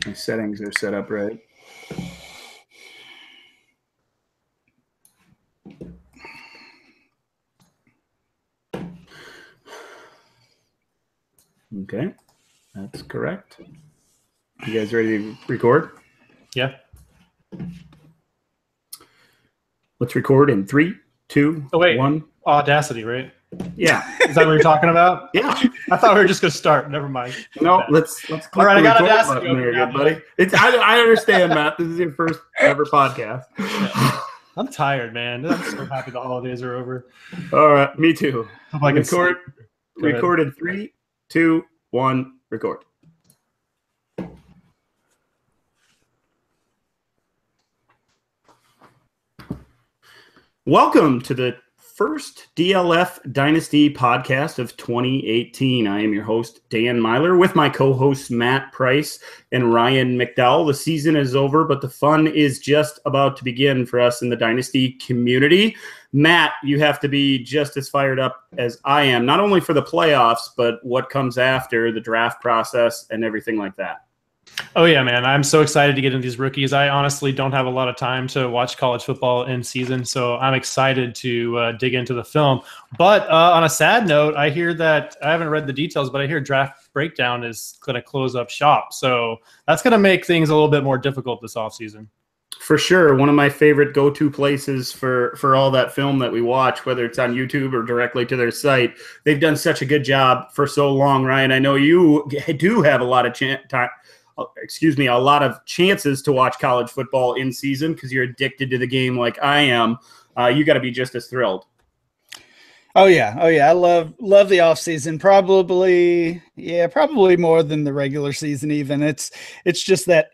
My settings are set up right. Okay, that's correct. You guys ready to record? Yeah. Let's record in 3, 2, 1. Audacity, right? Yeah. Is that what you're talking about? Yeah. I thought we were just going to start. Never mind. No, let's click All right, the I got record Audacity button there, open good buddy. I understand, Matt. This is your first ever podcast. Yeah. I'm tired, man. I'm so happy the holidays are over. All right, me too. Record in 3, 2, 1, record. Welcome to the first DLF Dynasty podcast of 2018. I am your host, Dan Myler, with my co-hosts Matt Price and Ryan McDowell. The season is over, but the fun is just about to begin for us in the Dynasty community. Matt, you have to be just as fired up as I am, not only for the playoffs, but what comes after, the draft process and everything like that. Oh, yeah, man. I'm so excited to get into these rookies. I honestly don't have a lot of time to watch college football in season, so I'm excited to dig into the film. But on a sad note, I hear that – I haven't read the details, but I hear Draft Breakdown is going to close up shop. So that's going to make things a little bit more difficult this offseason. For sure. One of my favorite go-to places for all that film that we watch, whether it's on YouTube or directly to their site. They've done such a good job for so long, Ryan. I know you do have a lot of a lot of chances to watch college football in season because you're addicted to the game like I am. You got to be just as thrilled. Oh yeah. I love the off season. Probably more than the regular season. Even it's just that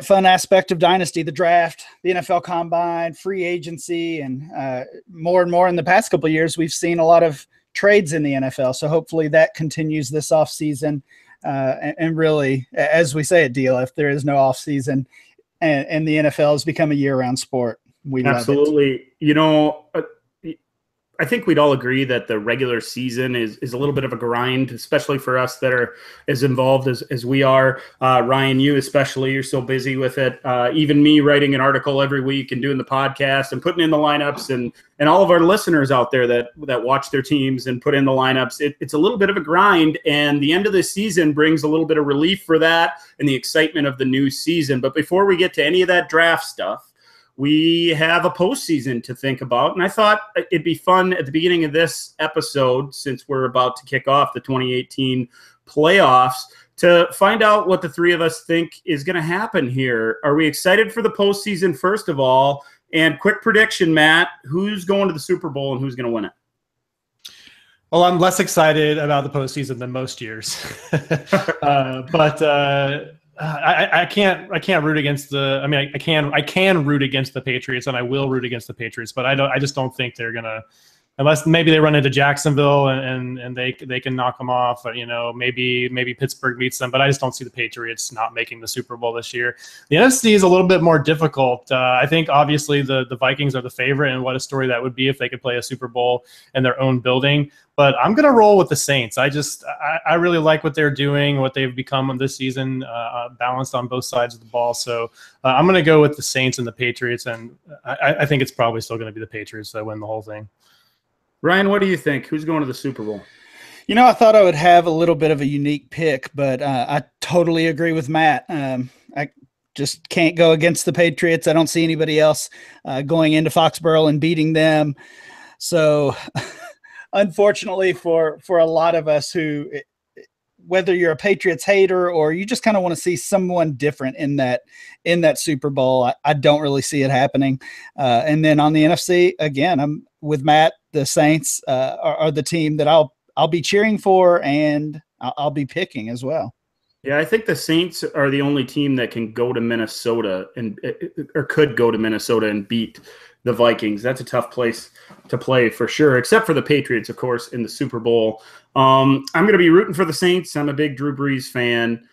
fun aspect of Dynasty, the draft, the NFL Combine, free agency, and more in the past couple of years, we've seen a lot of trades in the NFL. So hopefully that continues this off season. And really, as we say at DLF, there is no off season, and the NFL has become a year-round sport. We absolutely love it. You know, I think we'd all agree that the regular season is a little bit of a grind, especially for us that are as involved as we are. Ryan, you especially, you're so busy with it. Even me writing an article every week and doing the podcast and putting in the lineups, and all of our listeners out there that watch their teams and put in the lineups. It's a little bit of a grind, and the end of the season brings a little bit of relief for that and the excitement of the new season. But before we get to any of that draft stuff, we have a postseason to think about, and I thought it'd be fun at the beginning of this episode, since we're about to kick off the 2018 playoffs, to find out what the three of us think is going to happen here. Are we excited for the postseason, first of all? And quick prediction, Matt, who's going to the Super Bowl and who's going to win it? Well, I'm less excited about the postseason than most years, but I can't root against the. I mean, I can root against the Patriots, and I will root against the Patriots, but I just don't think they're gonna, unless maybe they run into Jacksonville and they can knock them off. Or, maybe Pittsburgh beats them, but I just don't see the Patriots not making the Super Bowl this year. The NFC is a little bit more difficult. I think obviously the Vikings are the favorite, and what a story that would be if they could play a Super Bowl in their own building. But I'm going to roll with the Saints. I really like what they're doing, what they've become this season, balanced on both sides of the ball. So I'm going to go with the Saints and the Patriots, and I think it's probably still going to be the Patriots that win the whole thing. Ryan, what do you think? Who's going to the Super Bowl? You know, I thought I would have a little bit of a unique pick, but I totally agree with Matt. I just can't go against the Patriots. I don't see anybody else going into Foxborough and beating them. So unfortunately for a lot of us who, whether you're a Patriots hater or you just kind of want to see someone different in that Super Bowl, I don't really see it happening. And then on the NFC, again, I'm with Matt. The Saints are the team that I'll be cheering for, and I'll be picking as well. Yeah, I think the Saints are the only team that can go to Minnesota or could go to Minnesota and beat the Vikings. That's a tough place to play for sure, except for the Patriots, of course, in the Super Bowl. I'm going to be rooting for the Saints. I'm a big Drew Brees fan.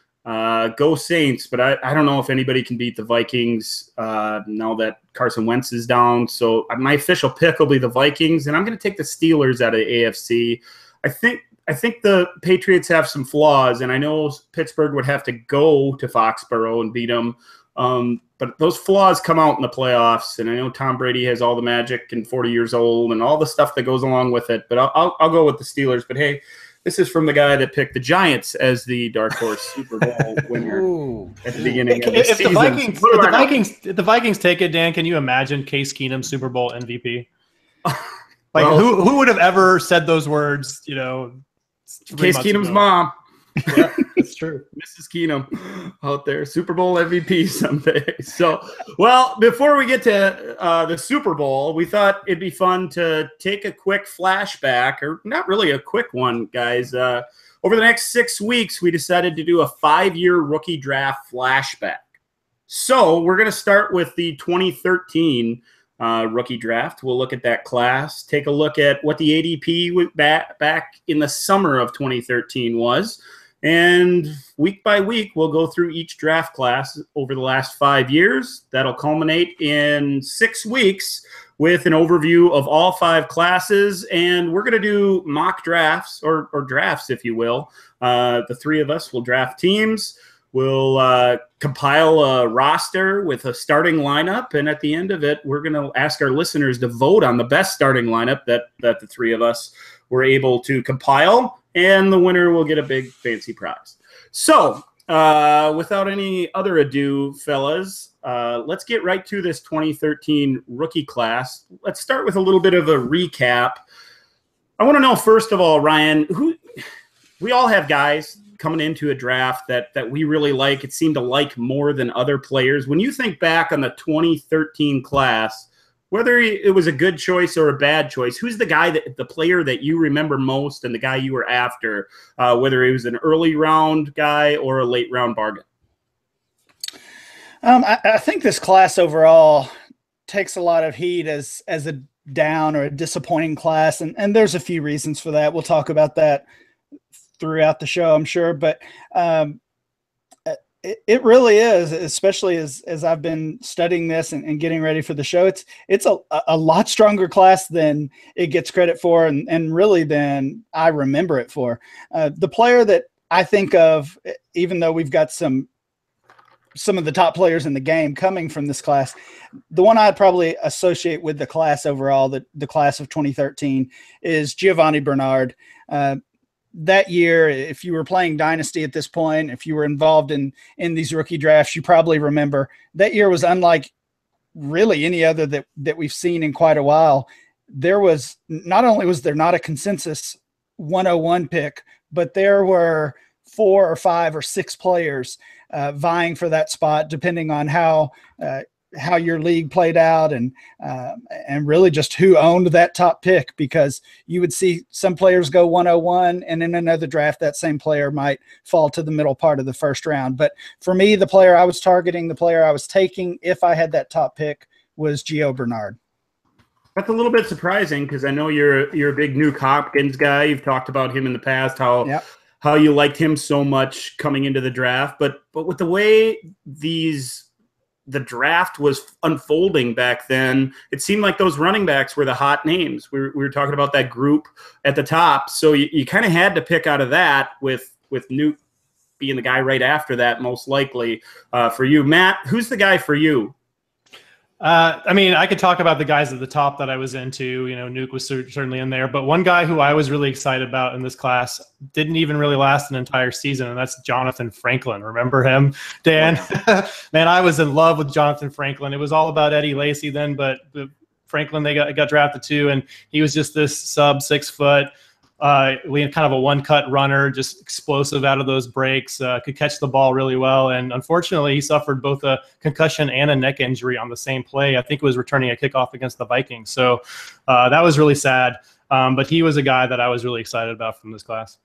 Go Saints, but I don't know if anybody can beat the Vikings now that Carson Wentz is down. So my official pick will be the Vikings, and I'm going to take the Steelers out of the AFC. I think I think the Patriots have some flaws, and I know Pittsburgh would have to go to Foxborough and beat them. But those flaws come out in the playoffs, and I know Tom Brady has all the magic and 40 years old and all the stuff that goes along with it. But I'll go with the Steelers. But hey, this is from the guy that picked the Giants as the dark horse Super Bowl winner at the beginning of the season. If the Vikings take it, Dan, can you imagine Case Keenum Super Bowl MVP? Like, who would have ever said those words? You know, Case Keenum's mom. Yeah, it's true. Mrs. Keenum out there, Super Bowl MVP someday. So, well, before we get to the Super Bowl, we thought it'd be fun to take a quick flashback, or not really a quick one, guys. Over the next 6 weeks, we decided to do a 5-year rookie draft flashback. So we're going to start with the 2013 rookie draft. We'll look at that class, take a look at what the ADP back in the summer of 2013 was. And week by week, we'll go through each draft class over the last 5 years. That'll culminate in 6 weeks with an overview of all 5 classes. And we're going to do mock drafts or drafts, if you will. The 3 of us will draft teams. We'll compile a roster with a starting lineup. And at the end of it, we're going to ask our listeners to vote on the best starting lineup that the 3 of us were able to compile. And the winner will get a big fancy prize. So without any other ado, fellas, let's get right to this 2013 rookie class. Let's start with a little bit of a recap. I want to know, first of all, Ryan, we all have guys coming into a draft that we really like. It seemed to like more than other players. When you think back on the 2013 class, whether it was a good choice or a bad choice, who's the player that you remember most and the guy you were after, whether he was an early round guy or a late round bargain? I think this class overall takes a lot of heat as a down or a disappointing class. And there's a few reasons for that. We'll talk about that throughout the show, I'm sure. But it really is, especially as I've been studying this and getting ready for the show. It's a lot stronger class than it gets credit for, and really than I remember it for. The player that I think of, even though we've got some of the top players in the game coming from this class, the one I'd probably associate with the class overall, the class of 2013, is Giovanni Bernard. That year, if you were playing Dynasty at this point, if you were involved in these rookie drafts, you probably remember that year was unlike really any other that we've seen in quite a while. There was not only was there not a consensus 101 pick, but there were 4 or 5 or 6 players vying for that spot, depending on how your league played out and really just who owned that top pick, because you would see some players go 101 and in another draft that same player might fall to the middle part of the first round. But for me, the player I was targeting, the player I was taking if I had that top pick, was Gio Bernard. That's a little bit surprising because I know you're a big Nuke Hopkins guy. You've talked about him in the past, how you liked him so much coming into the draft. But with the way the draft was unfolding back then, it seemed like those running backs were the hot names. We were talking about that group at the top. So you kind of had to pick out of that, with Nuke being the guy right after that, most likely for you. Matt, who's the guy for you? I mean, I could talk about the guys at the top that I was into. You know, Nuke was certainly in there. But one guy who I was really excited about in this class didn't even really last an entire season, and that's Jonathan Franklin. Remember him, Dan? Man, I was in love with Jonathan Franklin. It was all about Eddie Lacy then, but Franklin, they got drafted too, and he was just this sub 6 foot, kind of a one-cut runner, just explosive out of those breaks, could catch the ball really well. And unfortunately, he suffered both a concussion and a neck injury on the same play. I think it was returning a kickoff against the Vikings. So that was really sad. But he was a guy that I was really excited about from this class.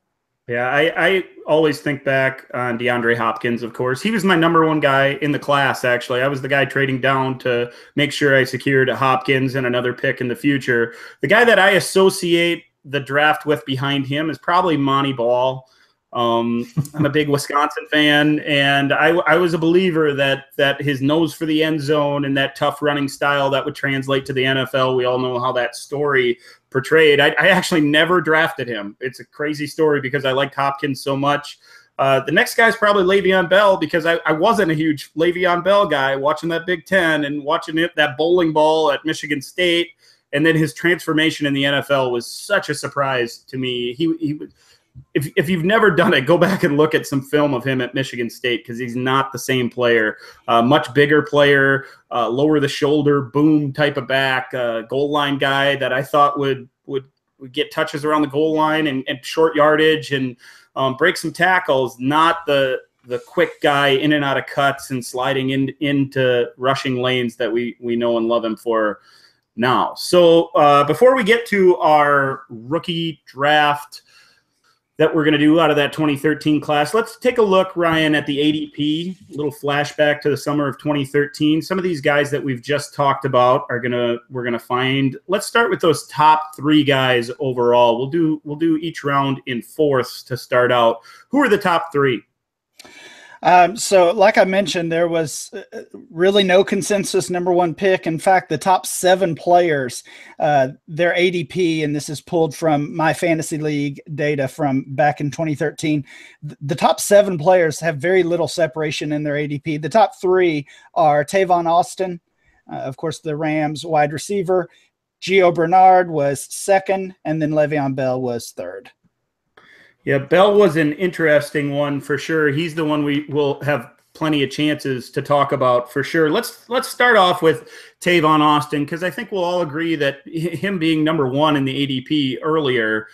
Yeah, I always think back on DeAndre Hopkins, of course. He was my number 1 guy in the class, actually. I was the guy trading down to make sure I secured Hopkins and another pick in the future. The guy that I associate the draft with behind him is probably Monty Ball. I'm a big Wisconsin fan, and I was a believer that his nose for the end zone and that tough running style that would translate to the NFL. We all know how that story for trade. I actually never drafted him. It's a crazy story because I liked Hopkins so much. The next guy's probably Le'Veon Bell because I wasn't a huge Le'Veon Bell guy watching that Big Ten and watching that bowling ball at Michigan State. And then his transformation in the NFL was such a surprise to me. If you've never done it, go back and look at some film of him at Michigan State because he's not the same player. Much bigger player, lower the shoulder, boom type of back, goal line guy that I thought would get touches around the goal line and short yardage and break some tackles. Not the quick guy in and out of cuts and sliding into rushing lanes that we know and love him for now. So before we get to our rookie draft that we're going to do out of that 2013 class, let's take a look, Ryan, at the ADP, a little flashback to the summer of 2013. Some of these guys that we've just talked about we're going to find. Let's start with those top 3 guys overall. We'll do each round in fourths to start out. Who are the top 3? So like I mentioned, there was really no consensus number 1 pick. In fact, the top 7 players, their ADP, and this is pulled from my fantasy league data from back in 2013. The top 7 players have very little separation in their ADP. The top 3 are Tavon Austin, of course, the Rams wide receiver. Gio Bernard was 2nd, and then Le'Veon Bell was 3rd. Yeah, Bell was an interesting one for sure. He's the one we will have plenty of chances to talk about for sure. Let's start off with Tavon Austin because I think we'll all agree that him being number 1 in the ADP earlier,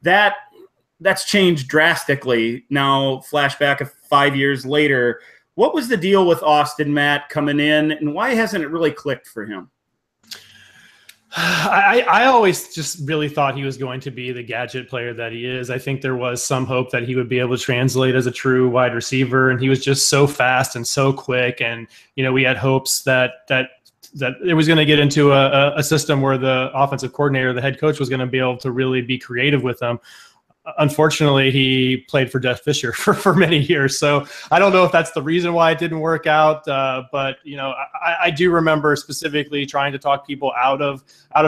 that's changed drastically. Now, flashback of 5 years later, what was the deal with Austin, Matt, coming in, and why hasn't it really clicked for him? I always just really thought he was going to be the gadget player that he is. I think there was some hope that he would be able to translate as a true wide receiver, and he was just so fast and so quick. And we had hopes that it was going to get into a system where the offensive coordinator, the head coach, was going to be able to really be creative with him. Unfortunately, he played for Jeff Fisher for many years. So I don't know if that's the reason why it didn't work out. But I do remember specifically trying to talk people out of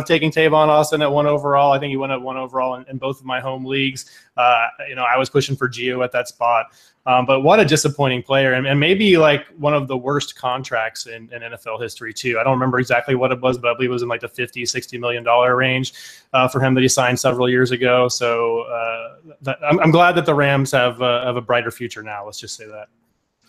taking Tavon Austin at 1 overall. I think he went at 1 overall in both of my home leagues. I was pushing for Gio at that spot. But what a disappointing player, and maybe like one of the worst contracts in NFL history too. I don't remember exactly what it was, but I believe it was in like the $50-60 million range for him that he signed several years ago. So I'm glad that the Rams have a brighter future now. Let's just say that.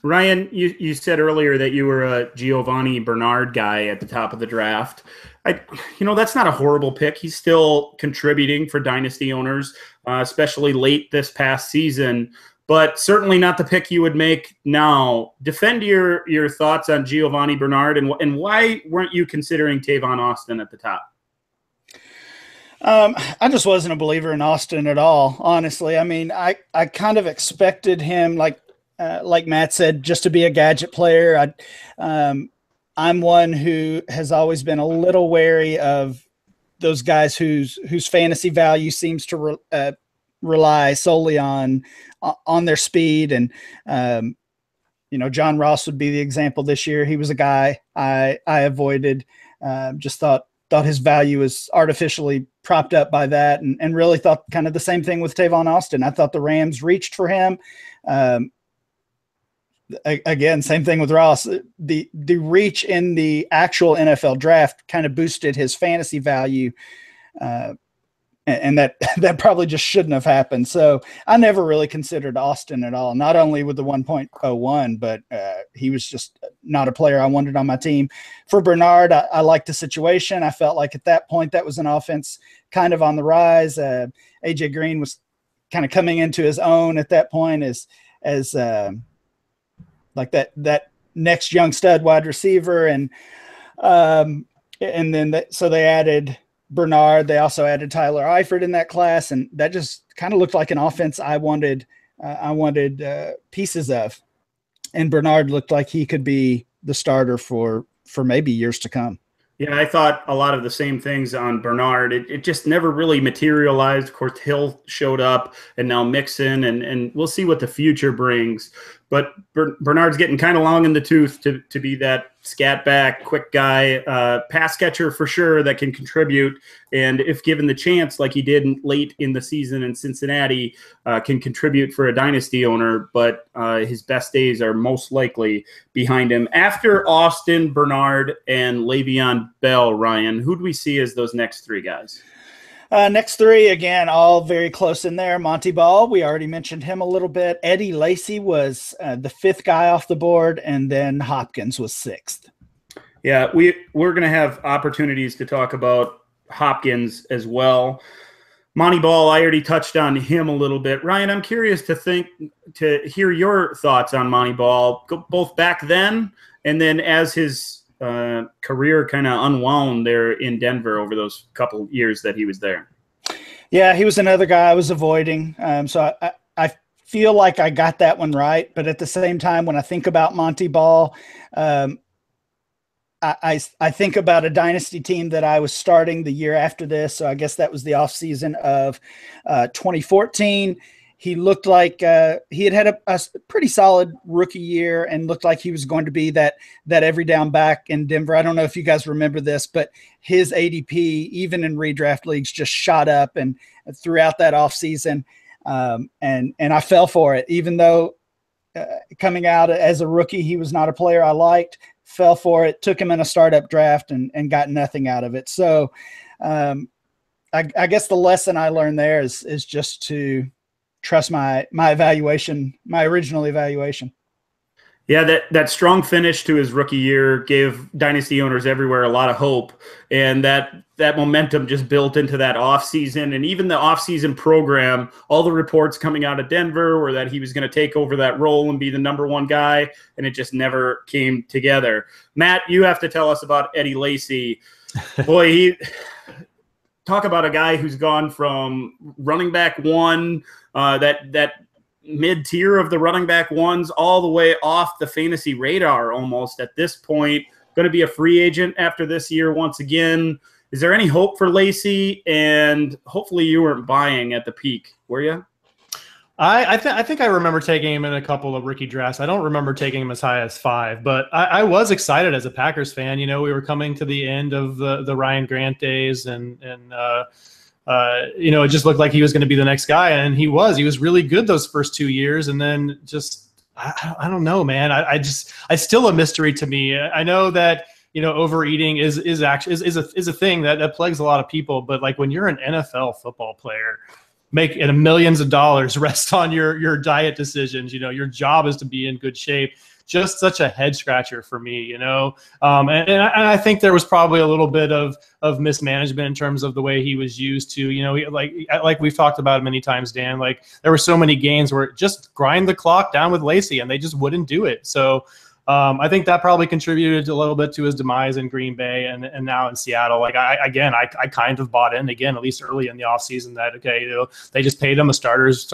Ryan, you said earlier that you were a Giovanni Bernard guy at the top of the draft. That's not a horrible pick. He's still contributing for dynasty owners, especially late this past season. But certainly not the pick you would make now. Defend your thoughts on Giovanni Bernard and why weren't you considering Tavon Austin at the top? I just wasn't a believer in Austin at all, honestly. I mean, I kind of expected him, like Matt said, just to be a gadget player. I'm one who has always been a little wary of those guys whose fantasy value seems to rely solely on their speed. And, John Ross would be the example this year. He was a guy I avoided, just thought his value was artificially propped up by that, and really thought kind of the same thing with Tavon Austin. I thought the Rams reached for him. Again, same thing with Ross. The reach in the actual NFL draft kind of boosted his fantasy value, and that probably just shouldn't have happened. So I never really considered Austin at all, not only with the 1.01, but he was just not a player I wanted on my team. For Bernard, I liked the situation. I felt like at that point that was an offense kind of on the rise. A.J. Green was kind of coming into his own at that point as like that next young stud wide receiver. And then so they added Bernard. They also added Tyler Eifert in that class, and that just kind of looked like an offense I wanted pieces of. And Bernard looked like he could be the starter for maybe years to come. Yeah, I thought a lot of the same things on Bernard. It just never really materialized. Of course, Hill showed up, and now Mixon, and we'll see what the future brings. but Bernard's getting kind of long in the tooth to be that scat back, quick guy, pass catcher for sure that can contribute. And if given the chance, like he did late in the season in Cincinnati, can contribute for a dynasty owner. But his best days are most likely behind him. After Austin, Bernard, and Le'Veon Bell, Ryan, who do we see as those next three guys? Next three, again, all very close in there. Monty Ball, we already mentioned him a little bit. Eddie Lacy was the fifth guy off the board, and then Hopkins was sixth. Yeah, we're going to have opportunities to talk about Hopkins as well. Monty Ball, I already touched on him a little bit. Ryan, I'm curious to hear your thoughts on Monty Ball, both back then and then as his career kind of unwound there in Denver over those couple years that he was there. Yeah, he was another guy I was avoiding. So I feel like I got that one right. But at the same time, when I think about Monty Ball, I think about a dynasty team that I was starting the year after this. So I guess that was the offseason of 2014. He looked like he had a pretty solid rookie year and looked like he was going to be that every down back in Denver. I don't know if you guys remember this, but his ADP, even in redraft leagues, just shot up and throughout that offseason. And I fell for it, even though coming out as a rookie, he was not a player I liked. Fell for it, took him in a startup draft and got nothing out of it. So I guess the lesson I learned there is just to trust my evaluation, my original evaluation. Yeah, that strong finish to his rookie year gave dynasty owners everywhere a lot of hope, and that momentum just built into that offseason. And even the offseason program, all the reports coming out of Denver were that he was going to take over that role and be the number one guy, and it just never came together. Matt, you have to tell us about Eddie Lacy. Boy, talk about a guy who's gone from running back one, that mid-tier of the running back ones, all the way off the fantasy radar almost at this point. Going to be a free agent after this year once again. Is there any hope for Lacy? And hopefully you weren't buying at the peak, were you? I think I remember taking him in a couple of rookie drafts. I don't remember taking him as high as 5, but I was excited as a Packers fan. You know, we were coming to the end of the Ryan Grant days, and you know, it just looked like he was going to be the next guy, and he was really good those first 2 years, and then just I don't know, man. It's still a mystery to me. I know that, you know, overeating is a thing that plagues a lot of people, but like when you're an NFL football player, making millions of dollars rest on your diet decisions. You know, your job is to be in good shape. Just such a head scratcher for me, you know. And I think there was probably a little bit of mismanagement in terms of the way he was used to, you know, like we've talked about many times, Dan. Like there were so many games where just grind the clock down with Lacy, and they just wouldn't do it. So I think that probably contributed a little bit to his demise in Green Bay and now in Seattle. Like I kind of bought in again, at least early in the offseason, that okay, you know, they just paid him a starter's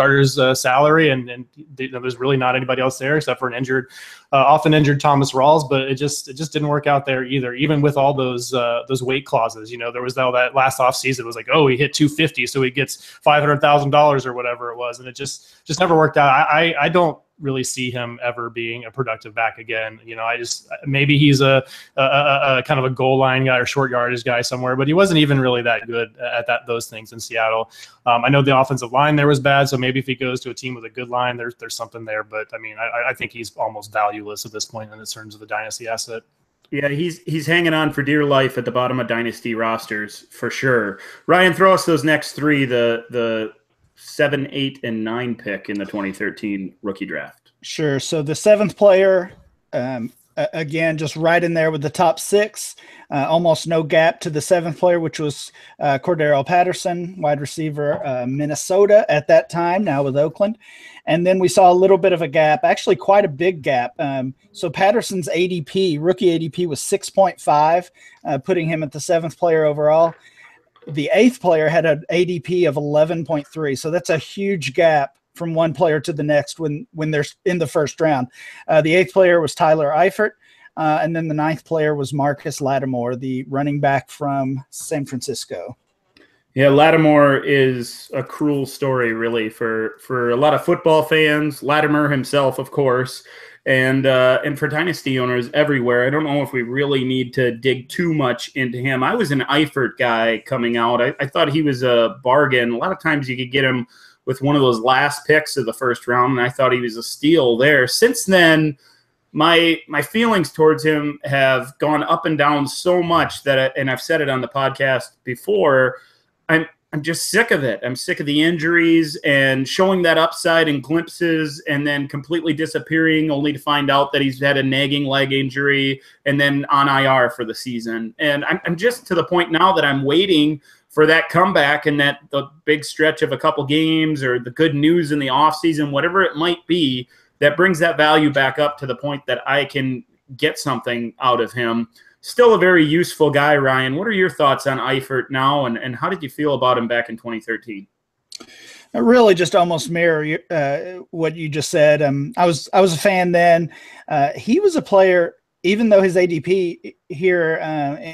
salary, and there's really not anybody else there except for an often injured Thomas Rawls. But it just didn't work out there either. Even with all those weight clauses, you know, there was that last offseason was like, oh, he hit 250, so he gets $500,000 or whatever it was, and it just never worked out. I don't really see him ever being a productive back again. You know, maybe he's a kind of a goal line guy or short yardage guy somewhere, but he wasn't even really that good at those things in Seattle. I know the offensive line there was bad, so maybe if he goes to a team with a good line, there's something there. But I mean, I think he's almost valueless at this point in terms of the dynasty asset. Yeah, he's hanging on for dear life at the bottom of dynasty rosters for sure. Ryan, throw us those next three, the 7, 8, and 9 pick in the 2013 rookie draft. Sure. So the 7th player, again, just right in there with the top 6, almost no gap to the 7th player, which was Cordero Patterson, wide receiver, Minnesota at that time, now with Oakland. And then we saw a little bit of a gap, actually quite a big gap. So Patterson's rookie ADP was 6.5, putting him at the 7th player overall. The 8th player had an ADP of 11.3. So that's a huge gap from one player to the next when they're in the first round. The 8th player was Tyler Eifert. And then the 9th player was Marcus Lattimore, the running back from San Francisco. Yeah, Lattimore is a cruel story, really, for a lot of football fans. Latimer himself, of course, and for dynasty owners everywhere. I don't know if we really need to dig too much into him. I was an Eifert guy coming out. I thought he was a bargain. A lot of times you could get him with one of those last picks of the first round, and I thought he was a steal there. Since then, my feelings towards him have gone up and down so much that, and I've said it on the podcast before, I'm just sick of it. I'm sick of the injuries and showing that upside in glimpses and then completely disappearing only to find out that he's had a nagging leg injury and then on IR for the season. And I'm just to the point now that I'm waiting for that comeback and that the big stretch of a couple games or the good news in the offseason, whatever it might be, that brings that value back up to the point that I can get something out of him. Still a very useful guy, Ryan. What are your thoughts on Eifert now, and how did you feel about him back in 2013? I really just almost mirror what you just said. I was a fan then. He was a player, even though his ADP here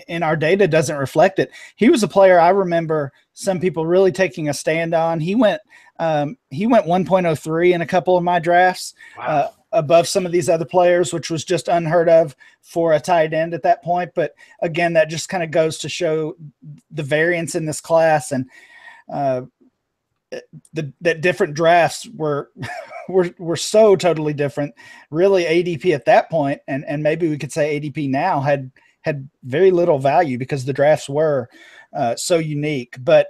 in our data doesn't reflect it. He was a player I remember some people really taking a stand on. He went 1.03 in a couple of my drafts. Wow. Above some of these other players, which was just unheard of for a tight end at that point. But again, that just kind of goes to show the variance in this class, and that different drafts were so totally different. Really, ADP at that point, and maybe we could say ADP now had very little value because the drafts were so unique. But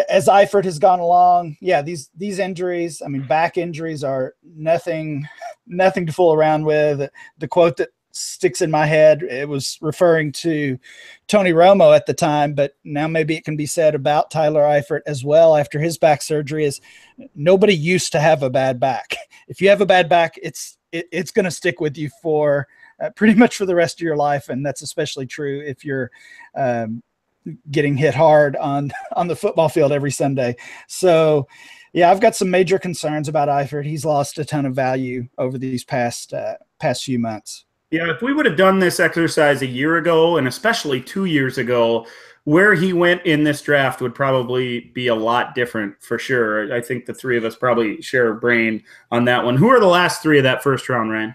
as Eifert has gone along, yeah, these injuries, I mean, back injuries are nothing to fool around with. The quote that sticks in my head, it was referring to Tony Romo at the time, but now maybe it can be said about Tyler Eifert as well after his back surgery, is nobody used to have a bad back. If you have a bad back, it's going to stick with you for pretty much for the rest of your life, and that's especially true if you're getting hit hard on the football field every Sunday. So yeah, I've got some major concerns about Eifert. He's lost a ton of value over these past few months. Yeah, if we would have done this exercise a year ago, and especially 2 years ago, where he went in this draft would probably be a lot different for sure. I think the three of us probably share a brain on that one. Who are the last three of that first round, Ryan?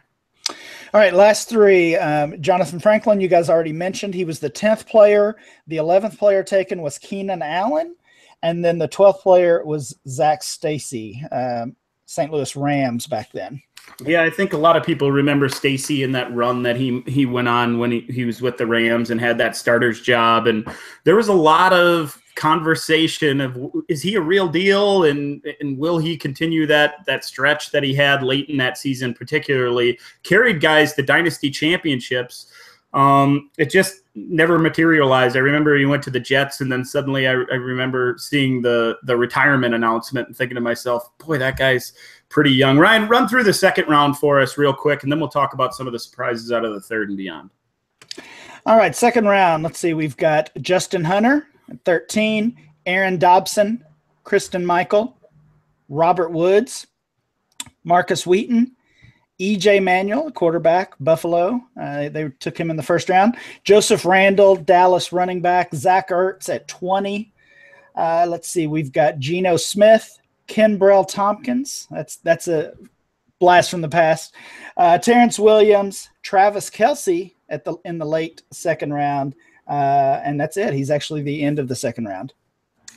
All right, last three. Jonathan Franklin, you guys already mentioned. He was the 10th player. The 11th player taken was Keenan Allen. And then the 12th player was Zach Stacy, St. Louis Rams back then. Yeah, I think a lot of people remember Stacy in that run that he went on when he was with the Rams and had that starter's job. And there was a lot of conversation of, is he a real deal, and will he continue that stretch that he had late in that season, particularly carried guys to dynasty championships. It just never materialized. I remember he went to the Jets, and then suddenly I remember seeing the retirement announcement and thinking to myself, boy, that guy's pretty young. Ryan, run through the second round for us real quick, and then we'll talk about some of the surprises out of the third and beyond. All right, second round. Let's see. We've got Justin Hunter at 13, Aaron Dobson, Kristen Michael, Robert Woods, Marcus Wheaton, E.J. Manuel, quarterback, Buffalo. They took him in the first round. Joseph Randall, Dallas running back. Zach Ertz at 20. Let's see. We've got Geno Smith, Ken Burrell Tompkins. That's a blast from the past. Terrence Williams, Travis Kelce in the late second round. And that's it. He's actually the end of the second round.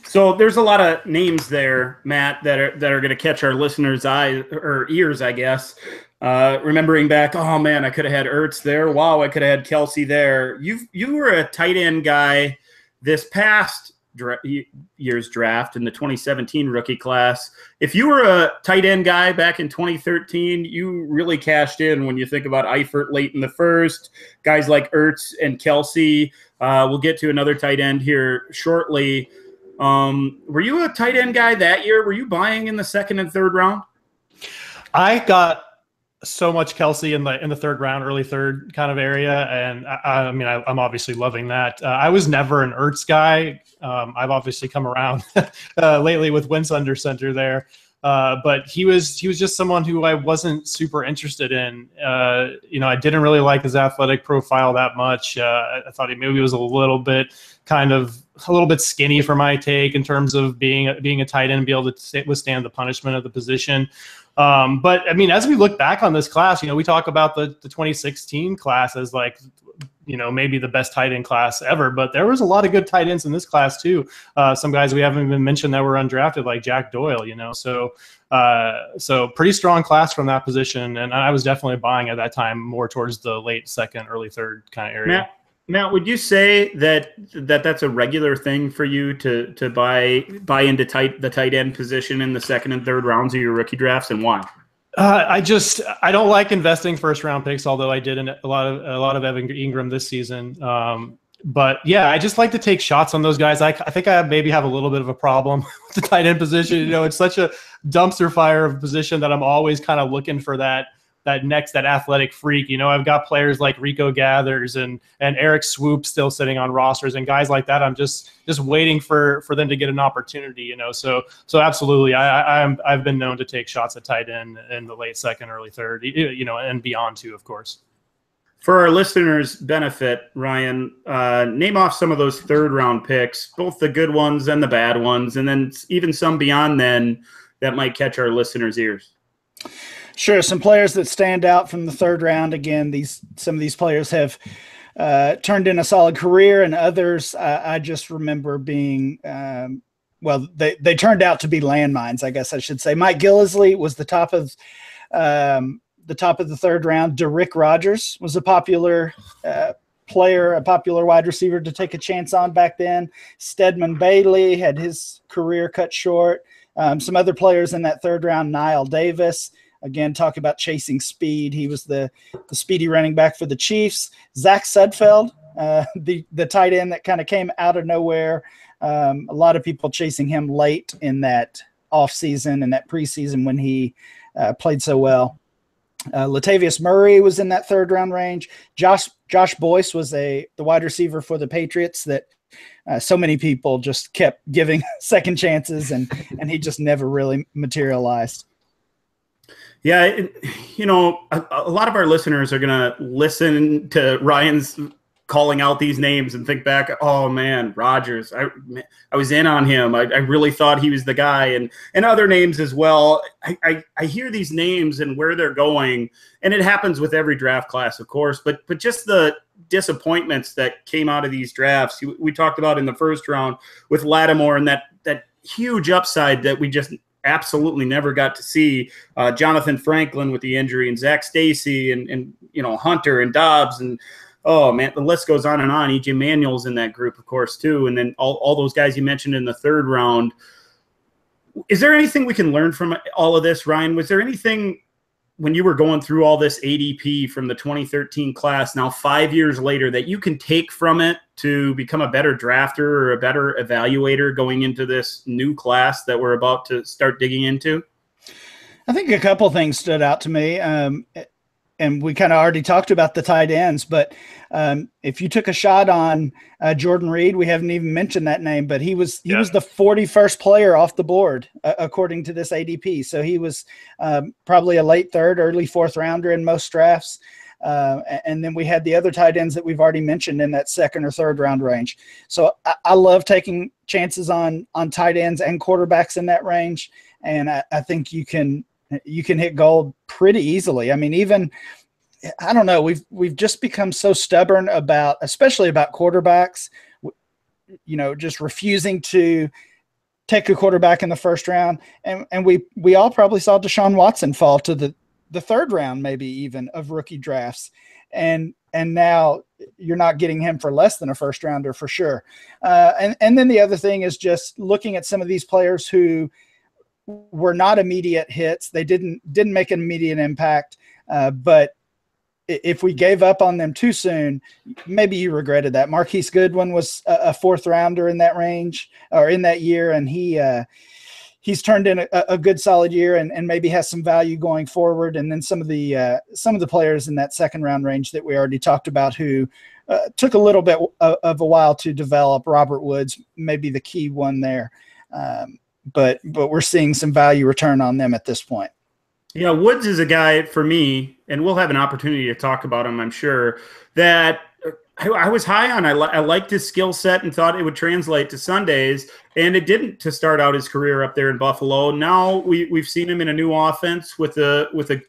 So there's a lot of names there, Matt, that are going to catch our listeners' eyes or ears, I guess. Remembering back, oh man, I could have had Ertz there. Wow, I could have had Kelce there. You were a tight end guy this past year's draft in the 2017 rookie class. If you were a tight end guy back in 2013, you really cashed in when you think about Eifert late in the first, guys like Ertz and Kelce. We'll get to another tight end here shortly. Were you a tight end guy that year? Were you buying in the second and third round? I got so much Kelce in the third round, early third kind of area, and I'm obviously loving that. I was never an Ertz guy. I've obviously come around lately with Wentz under center there. But he was just someone who I wasn't super interested in. I didn't really like his athletic profile that much. I thought he maybe was a little bit skinny for my take in terms of being a tight end and be able to withstand the punishment of the position. But I mean, as we look back on this class, we talk about the 2016 class as like, maybe the best tight end class ever, but there was a lot of good tight ends in this class too. Some guys we haven't even mentioned that were undrafted, like Jack Doyle, so pretty strong class from that position. And I was definitely buying at that time more towards the late second, early third kind of area. Matt, would you say that's a regular thing for you to buy into the tight end position in the second and third rounds of your rookie drafts, and why? I don't like investing first round picks, although I did a lot of Evan Ingram this season. But yeah, I just like to take shots on those guys. I think I maybe have a little bit of a problem with the tight end position. It's such a dumpster fire of a position that I'm always kind of looking for that athletic freak. I've got players like Rico Gathers and Eric Swoop still sitting on rosters, and guys like that. I'm just waiting for them to get an opportunity. So absolutely, I've been known to take shots at tight end in the late second, early third, and beyond too, of course. For our listeners' benefit, Ryan, name off some of those third round picks, both the good ones and the bad ones, and then even some beyond then that might catch our listeners' ears. Sure. Some players that stand out from the third round. Again, some of these players have turned in a solid career, and others I just remember being they turned out to be landmines, I guess I should say. Mike Gillislee was the top of the third round. DeRick Rogers was a popular player, a popular wide receiver to take a chance on back then. Stedman Bailey had his career cut short. Some other players in that third round, Niall Davis. Again, talk about chasing speed. He was the speedy running back for the Chiefs. Zach Sudfeld, the tight end that kind of came out of nowhere. A lot of people chasing him late in that offseason and that preseason when he played so well. Latavius Murray was in that third round range. Josh Boyce was the wide receiver for the Patriots that so many people just kept giving second chances, and he just never really materialized. Yeah, a lot of our listeners are going to listen to Ryan's calling out these names and think back, oh, man, Rodgers, I was in on him. I really thought he was the guy, and other names as well. I hear these names and where they're going, and it happens with every draft class, of course, but just the disappointments that came out of these drafts. We talked about in the first round with Lattimore and that huge upside that we just absolutely never got to see. Jonathan Franklin with the injury, and Zach Stacy, and Hunter and Dobbs, and oh man, the list goes on and on. E.J. Manuel's in that group, of course, too, and then all those guys you mentioned in the third round. Is there anything we can learn from all of this, Ryan? Was there anything when you were going through all this ADP from the 2013 class, now 5 years later, that you can take from it to become a better drafter or a better evaluator going into this new class that we're about to start digging into? I think a couple things stood out to me. And we kind of already talked about the tight ends, but if you took a shot on Jordan Reed, we haven't even mentioned that name, but he was the 41st player off the board according to this ADP. So he was probably a late third, early fourth rounder in most drafts. And then we had the other tight ends that we've already mentioned in that second or third round range. So I love taking chances on tight ends and quarterbacks in that range, and I think you can hit gold pretty easily. I mean, I don't know, we've just become so stubborn especially about quarterbacks, just refusing to take a quarterback in the first round. And we all probably saw Deshaun Watson fall to the third round, maybe even, of rookie drafts. And now you're not getting him for less than a first rounder for sure. And then the other thing is just looking at some of these players who were not immediate hits. They didn't make an immediate impact. But if we gave up on them too soon, maybe you regretted that. Marquise Goodwin was a fourth rounder in that range, or in that year. And he's turned in a good solid year and maybe has some value going forward. And then some of the players in that second round range that we already talked about who took a little bit of a while to develop. Robert Woods, maybe the key one there. but we're seeing some value return on them at this point. Yeah, Woods is a guy for me, and we'll have an opportunity to talk about him, I'm sure, that I was high on. I liked his skill set and thought it would translate to Sundays, and it didn't to start out his career up there in Buffalo. Now we've seen him in a new offense with a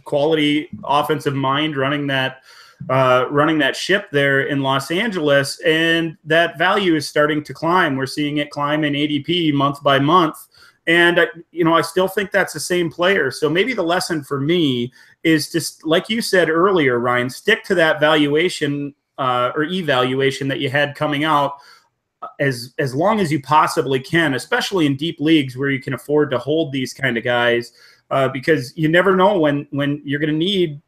quality offensive mind running that ship there in Los Angeles, and that value is starting to climb. We're seeing it climb in ADP month by month. And, I still think that's the same player. So maybe the lesson for me is just, like you said earlier, Ryan, stick to that valuation or evaluation that you had coming out as long as you possibly can, especially in deep leagues where you can afford to hold these kind of guys, because you never know when you're going to need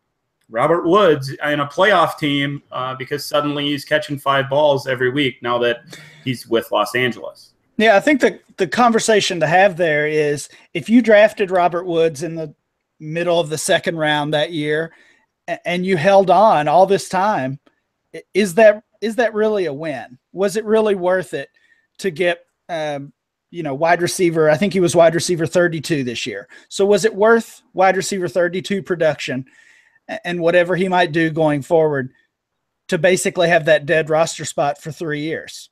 Robert Woods in a playoff team because suddenly he's catching 5 balls every week now that he's with Los Angeles. Yeah, I think the conversation to have there is, if you drafted Robert Woods in the middle of the second round that year and you held on all this time, is that really a win? Was it really worth it to get wide receiver? I think he was wide receiver 32 this year. So was it worth wide receiver 32 production and whatever he might do going forward to basically have that dead roster spot for 3 years?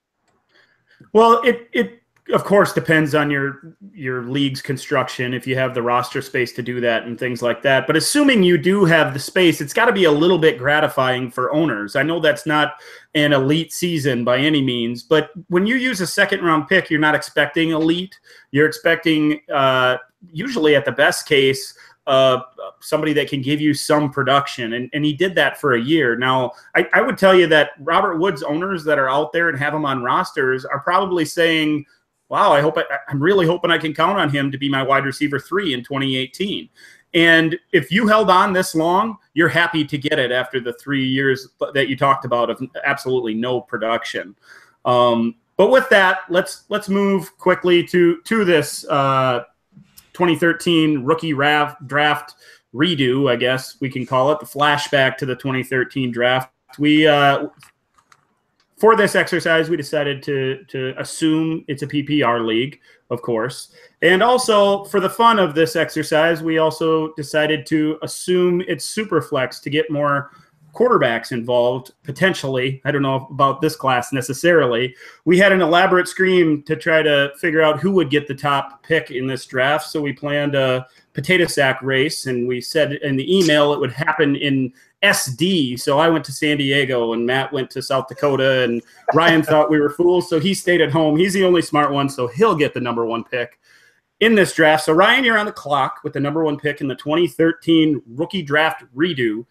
Well, it of course depends on your league's construction, if you have the roster space to do that and things like that. But assuming you do have the space, it's got to be a little bit gratifying for owners. I know that's not an elite season by any means, but when you use a second-round pick, you're not expecting elite. You're expecting usually at the best case somebody that can give you some production. And he did that for a year. Now, I would tell you that Robert Woods owners that are out there and have him on rosters are probably saying, wow, I'm really hoping I can count on him to be my wide receiver 3 in 2018. And if you held on this long, you're happy to get it after the 3 years that you talked about of absolutely no production. But with that, let's move quickly to this 2013 rookie draft redo, I guess we can call it, the flashback to the 2013 draft. We for this exercise, we decided to assume it's a PPR league, of course. And also, for the fun of this exercise, we also decided to assume it's Superflex to get more quarterbacks involved, potentially. I don't know about this class necessarily. We had an elaborate scheme to try to figure out who would get the top pick in this draft. So we planned a potato sack race, and we said in the email it would happen in SD. So I went to San Diego and Matt went to South Dakota, and Ryan thought we were fools, so he stayed at home. He's the only smart one, so he'll get the number 1 pick in this draft. So Ryan, you're on the clock with the number 1 pick in the 2013 rookie draft redo.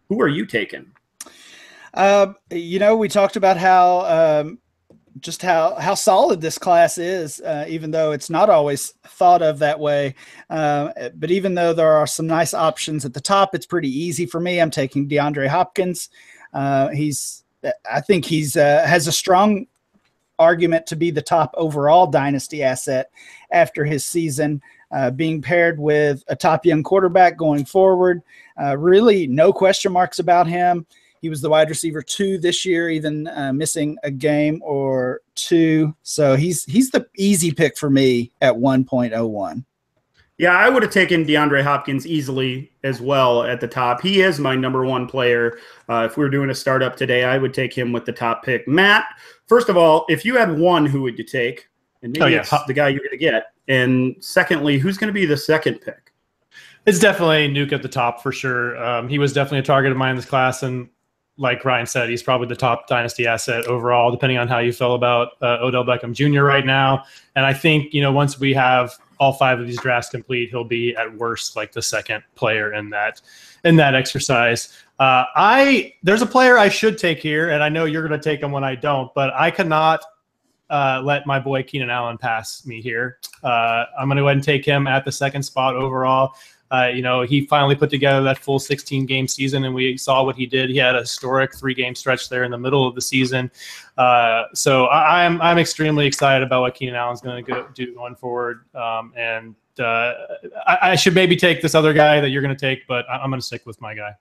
Who are you taking? We talked about how solid this class is, even though it's not always thought of that way. But even though there are some nice options at the top, it's pretty easy for me. I'm taking DeAndre Hopkins. I think he's has a strong argument to be the top overall dynasty asset after his season, being paired with a top young quarterback going forward. Really no question marks about him. He was the wide receiver 2 this year, even missing a game or 2. So he's the easy pick for me at 1.01. Yeah, I would have taken DeAndre Hopkins easily as well at the top. He is my number 1 player. If we were doing a startup today, I would take him with the top pick. Matt, first of all, if you had one, who would you take? And maybe it's the guy you're going to get. And secondly, who's going to be the second pick? It's definitely Nuke at the top for sure. He was definitely a target of mine in this class, and like Ryan said, he's probably the top dynasty asset overall, depending on how you feel about Odell Beckham Jr. right now. And I think, once we have all 5 of these drafts complete, he'll be at worst like the second player in that exercise. There's a player I should take here, and I know you're going to take him when I don't, but I cannot let my boy Keenan Allen pass me here. I'm going to go ahead and take him at the second spot overall. He finally put together that full 16-game season, and we saw what he did. He had a historic 3-game stretch there in the middle of the season. So I'm extremely excited about what Keenan Allen's going to do going forward. I should maybe take this other guy that you're going to take, but I'm going to stick with my guy.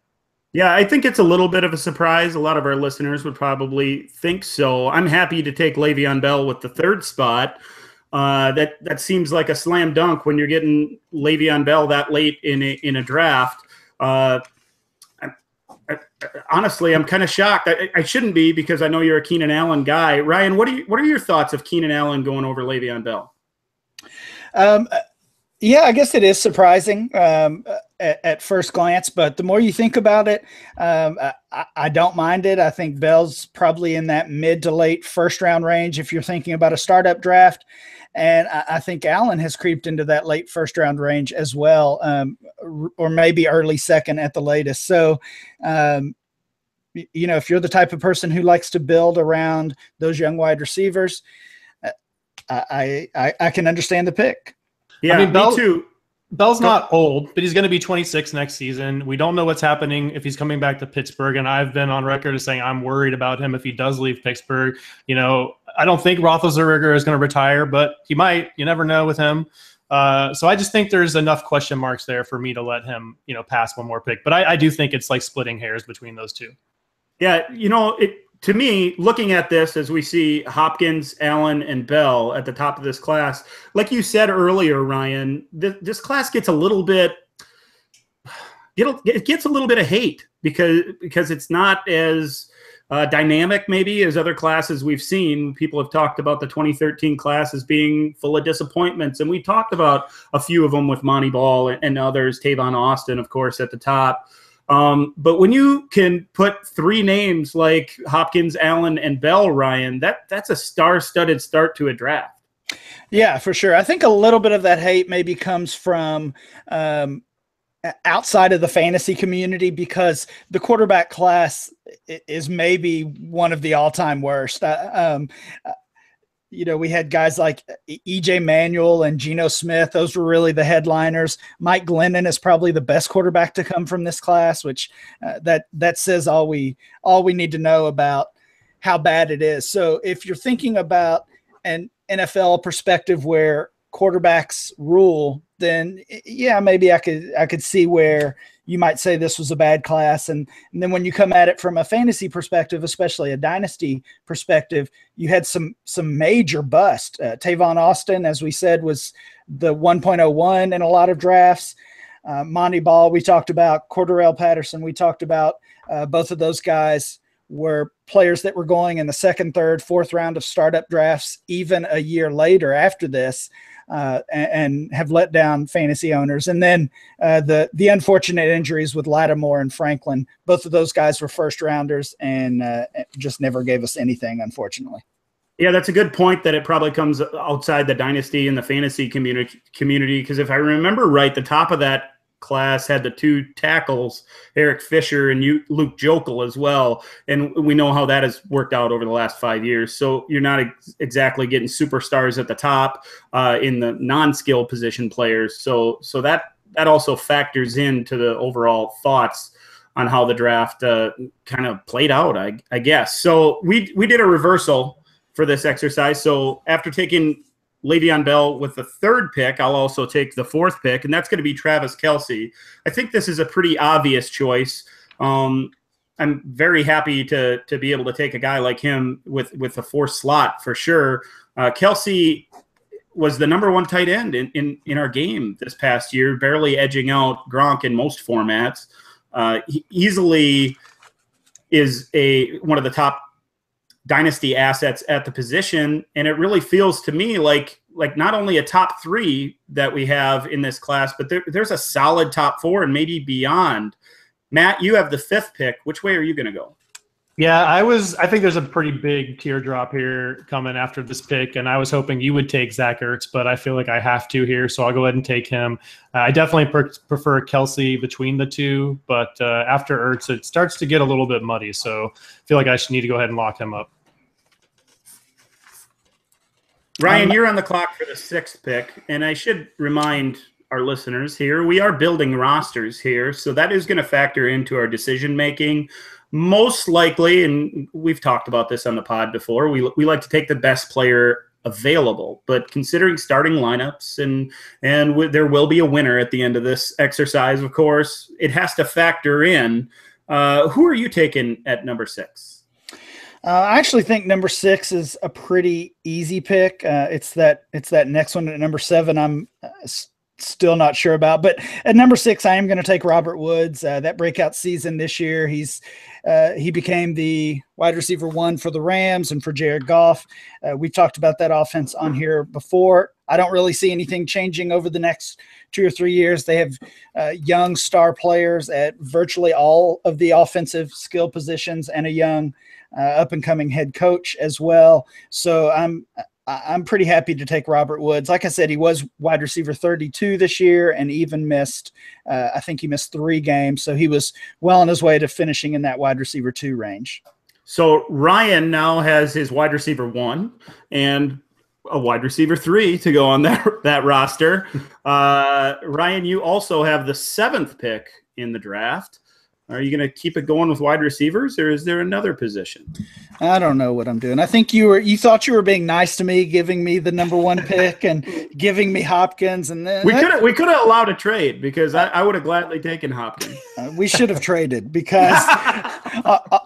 Yeah, I think it's a little bit of a surprise. A lot of our listeners would probably think so. I'm happy to take Le'Veon Bell with the 3rd spot. That seems like a slam dunk when you're getting Le'Veon Bell that late in a draft. Honestly, I'm kind of shocked. I shouldn't be, because I know you're a Keenan Allen guy. Ryan, what are your thoughts of Keenan Allen going over Le'Veon Bell? Yeah, I guess it is surprising at first glance, but the more you think about it, I don't mind it. I think Bell's probably in that mid to late first round range if you're thinking about a startup draft. And I think Allen has creeped into that late first round range as well, or maybe early second at the latest. So, if you're the type of person who likes to build around those young wide receivers, I can understand the pick. Yeah, I mean, me too. Bell's not old, but he's going to be 26 next season. We don't know what's happening if he's coming back to Pittsburgh, and I've been on record as saying I'm worried about him if he does leave Pittsburgh. I don't think Roethlisberger is going to retire, but he might. You never know with him. So I just think there's enough question marks there for me to let him, pass one more pick. But I do think it's like splitting hairs between those two. Yeah, to me, looking at this as we see Hopkins, Allen, and Bell at the top of this class, like you said earlier, Ryan, this class gets a little bit of hate because it's not as dynamic maybe as other classes we've seen. People have talked about the 2013 class as being full of disappointments, and we talked about a few of them with Monty Ball and others, Tavon Austin, of course, at the top. But when you can put three names like Hopkins, Allen, and Bell, Ryan, that's a star-studded start to a draft. Yeah, for sure. I think a little bit of that hate maybe comes from outside of the fantasy community, because the quarterback class is maybe one of the all-time worst. We had guys like E.J. Manuel and Geno Smith. Those were really the headliners. Mike Glennon is probably the best quarterback to come from this class, which that says all we need to know about how bad it is. So if you're thinking about an NFL perspective where quarterbacks rule, then yeah, maybe I could see where you might say this was a bad class. And then when you come at it from a fantasy perspective, especially a dynasty perspective, you had some major bust. Tavon Austin, as we said, was the 1.01 in a lot of drafts. Monty Ball, we talked about. Cordarrelle Patterson, we talked about. Both of those guys were players that were going in the second, third, fourth round of startup drafts, even a year later after this. And have let down fantasy owners. And then the unfortunate injuries with Lattimore and Franklin, both of those guys were first rounders and just never gave us anything, unfortunately. Yeah, that's a good point that it probably comes outside the dynasty and the fantasy community. Because if I remember right, the top of that class had the two tackles, Eric Fisher and Luke Jokel as well. And we know how that has worked out over the last 5 years. So you're not exactly getting superstars at the top in the non-skill position players. So that also factors into the overall thoughts on how the draft kind of played out, I guess. So we did a reversal for this exercise. So after taking Le'Veon Bell with the third pick, I'll also take the fourth pick, and that's going to be Travis Kelce. I think this is a pretty obvious choice. I'm very happy to be able to take a guy like him with the fourth slot for sure. Kelce was the number one tight end in our game this past year, barely edging out Gronk in most formats. He easily is one of the top dynasty assets at the position, and it really feels to me like not only a top three that we have in this class, but there's a solid top four and maybe beyond. Matt, you have the fifth pick. Which way are you going to go? Yeah, I think there's a pretty big teardrop here coming after this pick, and I was hoping you would take Zach Ertz, but I feel like I have to here, so I'll go ahead and take him. I definitely prefer Kelce between the two, but after Ertz, it starts to get a little bit muddy, so I feel like I should need to go ahead and lock him up. Ryan, you're on the clock for the sixth pick, and I should remind our listeners here, we are building rosters here, so that is going to factor into our decision-making. Most likely, and we've talked about this on the pod before, we like to take the best player available. But considering starting lineups, and there will be a winner at the end of this exercise, of course, it has to factor in. Who are you taking at number 6? I actually think number 6 is a pretty easy pick. It's that next one at number 7. I'm still not sure about, but at number 6, I am going to take Robert Woods. That breakout season this year, he became the wide receiver 1 for the Rams and for Jared Goff. We've talked about that offense on here before. I don't really see anything changing over the next 2 or 3 years. They have young star players at virtually all of the offensive skill positions and a young up-and-coming head coach as well. So I'm pretty happy to take Robert Woods. Like I said, he was wide receiver 32 this year and even missed, I think he missed 3 games. So he was well on his way to finishing in that wide receiver 2 range. So Ryan now has his wide receiver 1 and a wide receiver 3 to go on that roster. Ryan, you also have the 7th pick in the draft. Are you going to keep it going with wide receivers, or is there another position? I don't know what I'm doing. I think you thought you were being nice to me, giving me the number 1 pick and giving me Hopkins, and then we could have allowed a trade because I would have gladly taken Hopkins. We should have traded because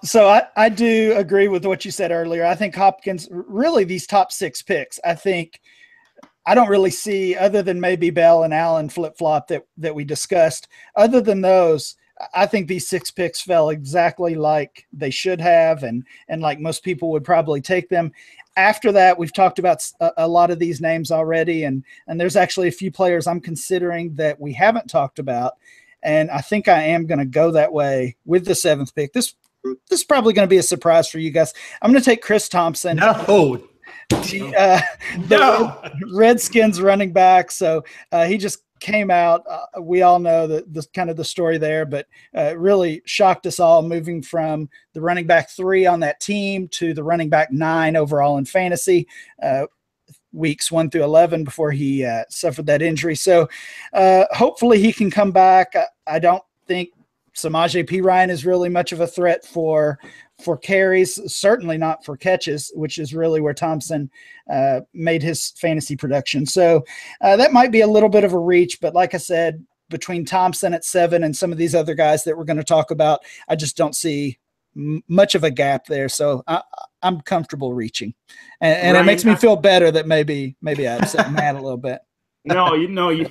so I do agree with what you said earlier. I think Hopkins, really these top 6 picks, I don't really see, other than maybe Bell and Allen flip-flop that we discussed. Other than those, I think these 6 picks fell exactly like they should have, and like most people would probably take them. After that, we've talked about a lot of these names already, and there's actually a few players I'm considering that we haven't talked about, and I think I am going to go that way with the 7th pick. This is probably going to be a surprise for you guys. I'm going to take Chris Thompson. No. The Redskins running back. So he just came out. We all know the kind of the story there, but really shocked us all, moving from the running back 3 on that team to the running back 9 overall in fantasy, weeks 1 through 11 before he suffered that injury. So hopefully he can come back. I don't think Samaje Perine is really much of a threat for carries, certainly not for catches, which is really where Thompson made his fantasy production. So that might be a little bit of a reach, but like I said, between Thompson at 7 and some of these other guys that we're going to talk about, I just don't see much of a gap there. So I'm comfortable reaching, and Ryan, it makes me feel better that maybe I upset Matt a little bit. No, yeah,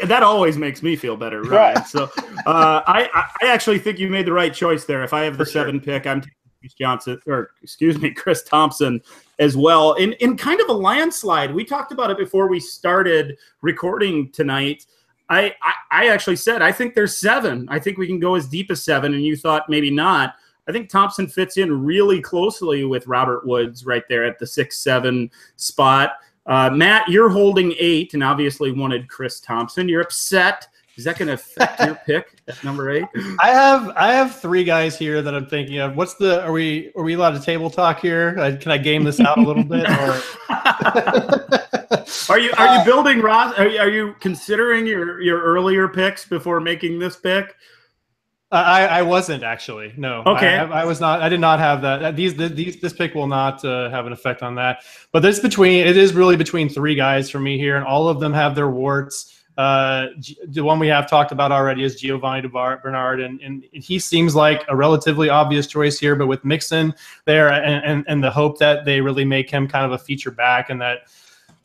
that always makes me feel better, right? So I actually think you made the right choice there. If I have the 7 pick, I'm taking Chris Thompson as well. In kind of a landslide. We talked about it before we started recording tonight. I actually said I think there's 7. I think we can go as deep as 7, and you thought maybe not. I think Thompson fits in really closely with Robert Woods right there at the 6-7 spot. Matt, you're holding 8 and obviously wanted Chris Thompson. You're upset. Is that going to affect your pick at number 8? I have 3 guys here that I'm thinking of. Are we allowed to table talk here? Can I game this out a little bit? Or? Are you building Ross? Are you considering your earlier picks before making this pick? I wasn't actually. No. Okay. I was not. I did not have that. This pick will not have an effect on that. But it is really between 3 guys for me here, and all of them have their warts. The one we have talked about already is Giovanni Bernard, and he seems like a relatively obvious choice here. But with Mixon there, and the hope that they really make him kind of a feature back, and that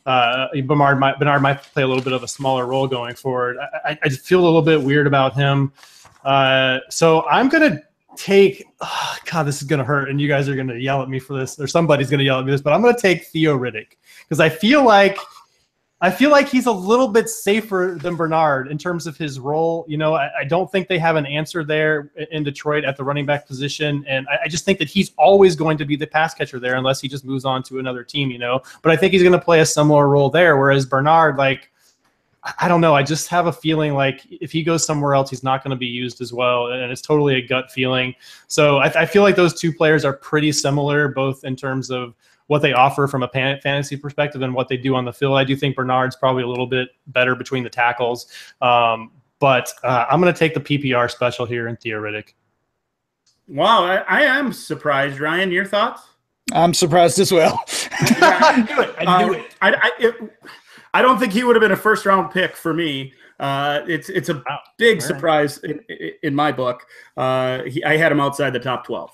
Bernard might play a little bit of a smaller role going forward. I feel a little bit weird about him. So I'm going to take, God, this is going to hurt. And you guys are going to yell at me for this, or somebody's going to yell at me for this, but I'm going to take Theo Riddick because I feel like he's a little bit safer than Bernard in terms of his role. I don't think they have an answer there in Detroit at the running back position. And I just think that he's always going to be the pass catcher there unless he just moves on to another team, but I think he's going to play a similar role there. Whereas Bernard, I don't know. I just have a feeling like if he goes somewhere else, he's not going to be used as well. And it's totally a gut feeling. So I feel like those 2 players are pretty similar, both in terms of what they offer from a fantasy perspective and what they do on the field. I do think Bernard's probably a little bit better between the tackles. But I'm going to take the PPR special here in Theo Riddick. Wow. I am surprised. Ryan, your thoughts? I'm surprised as well. I knew it. I don't think he would have been a first-round pick for me. It's a big surprise in my book. I had him outside the top 12.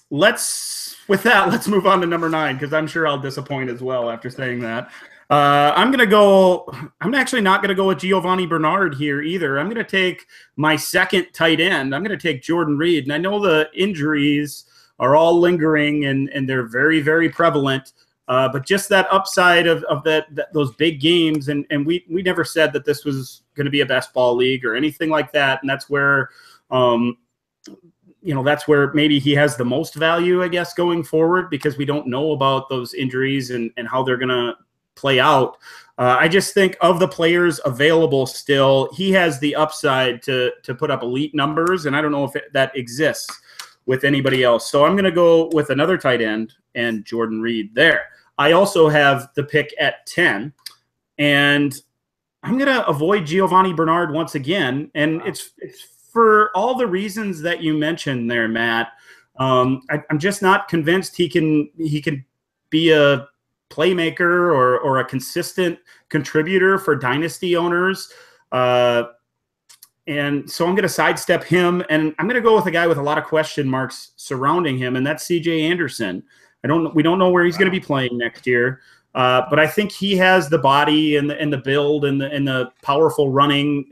let's move on to number 9, because I'm sure I'll disappoint as well after saying that. I'm actually not going to go with Giovanni Bernard here either. I'm going to take my second tight end. I'm going to take Jordan Reed. And I know the injuries are all lingering and they're very, very prevalent. But just that upside of those big games. And we never said that this was going to be a best ball league or anything like that. And that's where, that's where maybe he has the most value, I guess, going forward, because we don't know about those injuries and how they're going to play out. I just think of the players available still, he has the upside to put up elite numbers, and I don't know if that exists with anybody else. So I'm going to go with another tight end and Jordan Reed there. I also have the pick at 10, and I'm going to avoid Giovanni Bernard once again, and it's for all the reasons that you mentioned there, Matt. I'm just not convinced he can be a playmaker or a consistent contributor for dynasty owners. And so I'm going to sidestep him, and I'm going to go with a guy with a lot of question marks surrounding him, and that's CJ Anderson. We don't know where he's going to be playing next year. But I think he has the body and the build and the powerful running,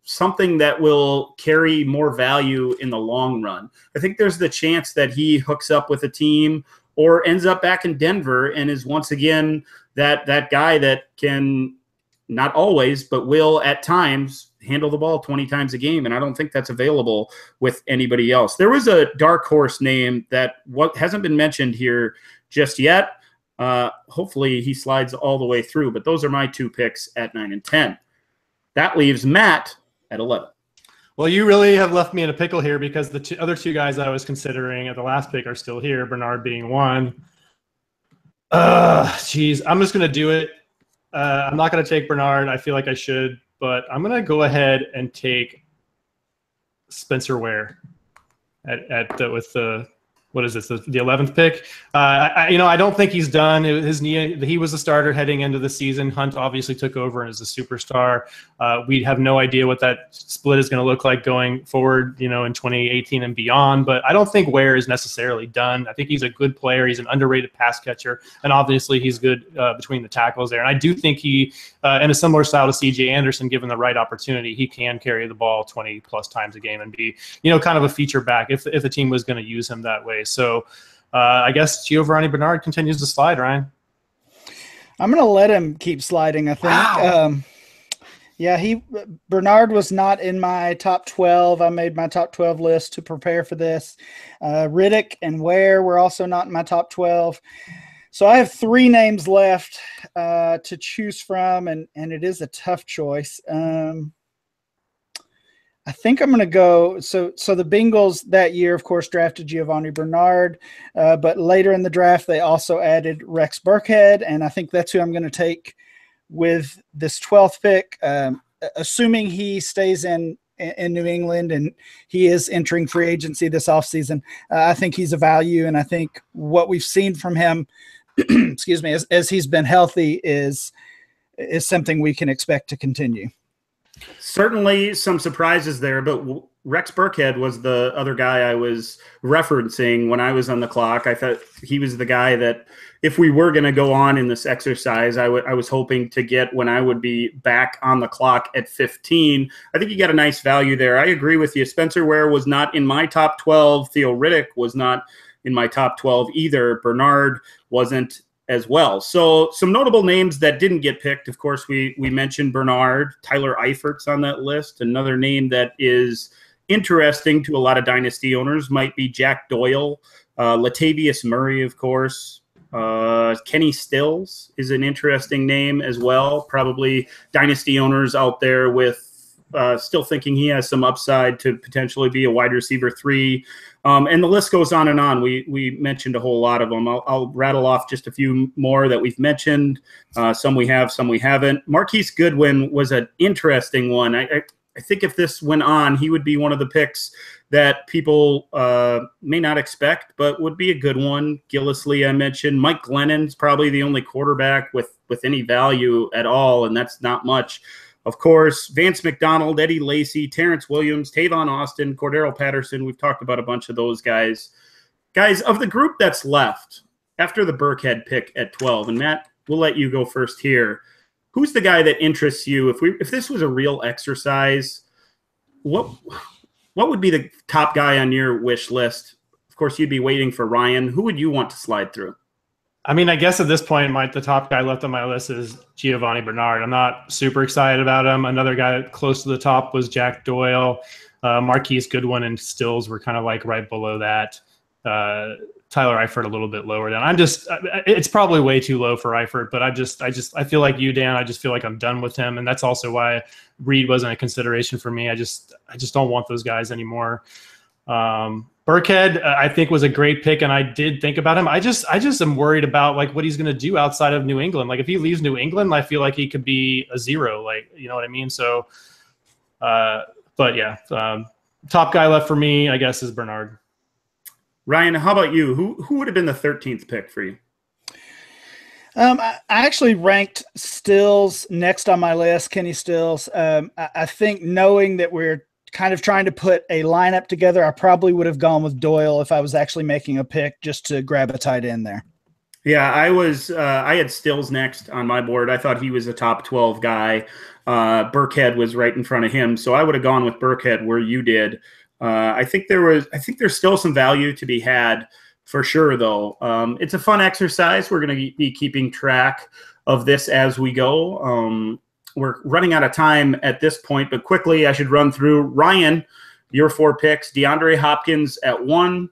something that will carry more value in the long run. I think there's the chance that he hooks up with a team or ends up back in Denver and is once again that guy that can, not always, but will at times handle the ball 20 times a game. And I don't think that's available with anybody else. There was a dark horse name that hasn't been mentioned here just yet. Hopefully he slides all the way through, but those are my 2 picks at 9 and 10. That leaves Matt at 11. Well, you really have left me in a pickle here, because the other 2 guys I was considering at the last pick are still here, Bernard being one. Geez, I'm just going to do it. I'm not going to take Bernard. I feel like I should, but I'm going to go ahead and take Spencer Ware with the what is this, the 11th pick? I don't think he's done. His knee, he was a starter heading into the season. Hunt obviously took over and is a superstar. We have no idea what that split is going to look like going forward, in 2018 and beyond. But I don't think Ware is necessarily done. I think he's a good player. He's an underrated pass catcher, and obviously he's good between the tackles there. And I do think he, in a similar style to C.J. Anderson, given the right opportunity, he can carry the ball 20 plus times a game and be, kind of a feature back if the team was going to use him that way. So I guess Giovanni Bernard continues to slide, Ryan. I'm going to let him keep sliding, I think. Wow. Bernard was not in my top 12. I made my top 12 list to prepare for this. Riddick and Ware were also not in my top 12. So I have 3 names left to choose from, and it is a tough choice. I think I'm going to go. So the Bengals that year, of course, drafted Giovanni Bernard, but later in the draft, they also added Rex Burkhead, and I think that's who I'm going to take with this 12th pick, assuming he stays in New England and he is entering free agency this offseason. I think he's a value, and I think what we've seen from him, excuse me, as he's been healthy is something we can expect to continue. Certainly some surprises there, but Rex Burkhead was the other guy I was referencing when I was on the clock. I thought he was the guy that if we were going to go on in this exercise, I was hoping to get when I would be back on the clock at 15. I think you got a nice value there. I agree with you. Spencer Ware was not in my top 12. Theo Riddick was not in my top 12 either. Bernard wasn't as well. So some notable names that didn't get picked. Of course, we mentioned Bernard. Tyler Eifert's on that list. Another name that is interesting to a lot of dynasty owners might be Jack Doyle. Latavius Murray, of course. Kenny Stills is an interesting name as well. Probably dynasty owners out there with still thinking he has some upside to potentially be a wide receiver 3. And the list goes on and on. We mentioned a whole lot of them. I'll rattle off just a few more that we've mentioned. Some we have, some we haven't. Marquise Goodwin was an interesting one. I think if this went on, he would be one of the picks that people may not expect, but would be a good one. Gillislee, I mentioned. Mike Glennon's probably the only quarterback with any value at all, and that's not much. Of course, Vance McDonald, Eddie Lacy, Terrence Williams, Tavon Austin, Cordero Patterson. We've talked about a bunch of those guys. Guys, of the group that's left after the Burkhead pick at 12, and Matt, we'll let you go first here. Who's the guy that interests you? If this was a real exercise, what would be the top guy on your wish list? Of course, you'd be waiting for Ryan. Who would you want to slide through? I mean, I guess at this point, the top guy left on my list is Giovanni Bernard. I'm not super excited about him. Another guy close to the top was Jack Doyle. Marquise Goodwin and Stills were kind of like right below that. Tyler Eifert a little bit lower down. It's probably way too low for Eifert, but I feel like you, Dan. I just feel like I'm done with him, and that's also why Reed wasn't a consideration for me. I just don't want those guys anymore. Burkhead, I think, was a great pick, and I did think about him. I just am worried about like what he's going to do outside of New England. Like if he leaves New England, I feel like he could be a zero. Like, you know what I mean? So, but yeah, top guy left for me, I guess, is Bernard. Ryan, how about you? Who would have been the 13th pick for you? I actually ranked Stills next on my list, Kenny Stills. I think knowing that we're kind of trying to put a lineup together, I probably would have gone with Doyle if I was actually making a pick just to grab a tight end there. Yeah, I had Stills next on my board. I thought he was a top 12 guy. Burkhead was right in front of him, so I would have gone with Burkhead where you did. I think there's still some value to be had for sure, though. It's a fun exercise. We're going to be keeping track of this as we go. We're running out of time at this point, but quickly I should run through. Ryan, your 4 picks: DeAndre Hopkins at 1,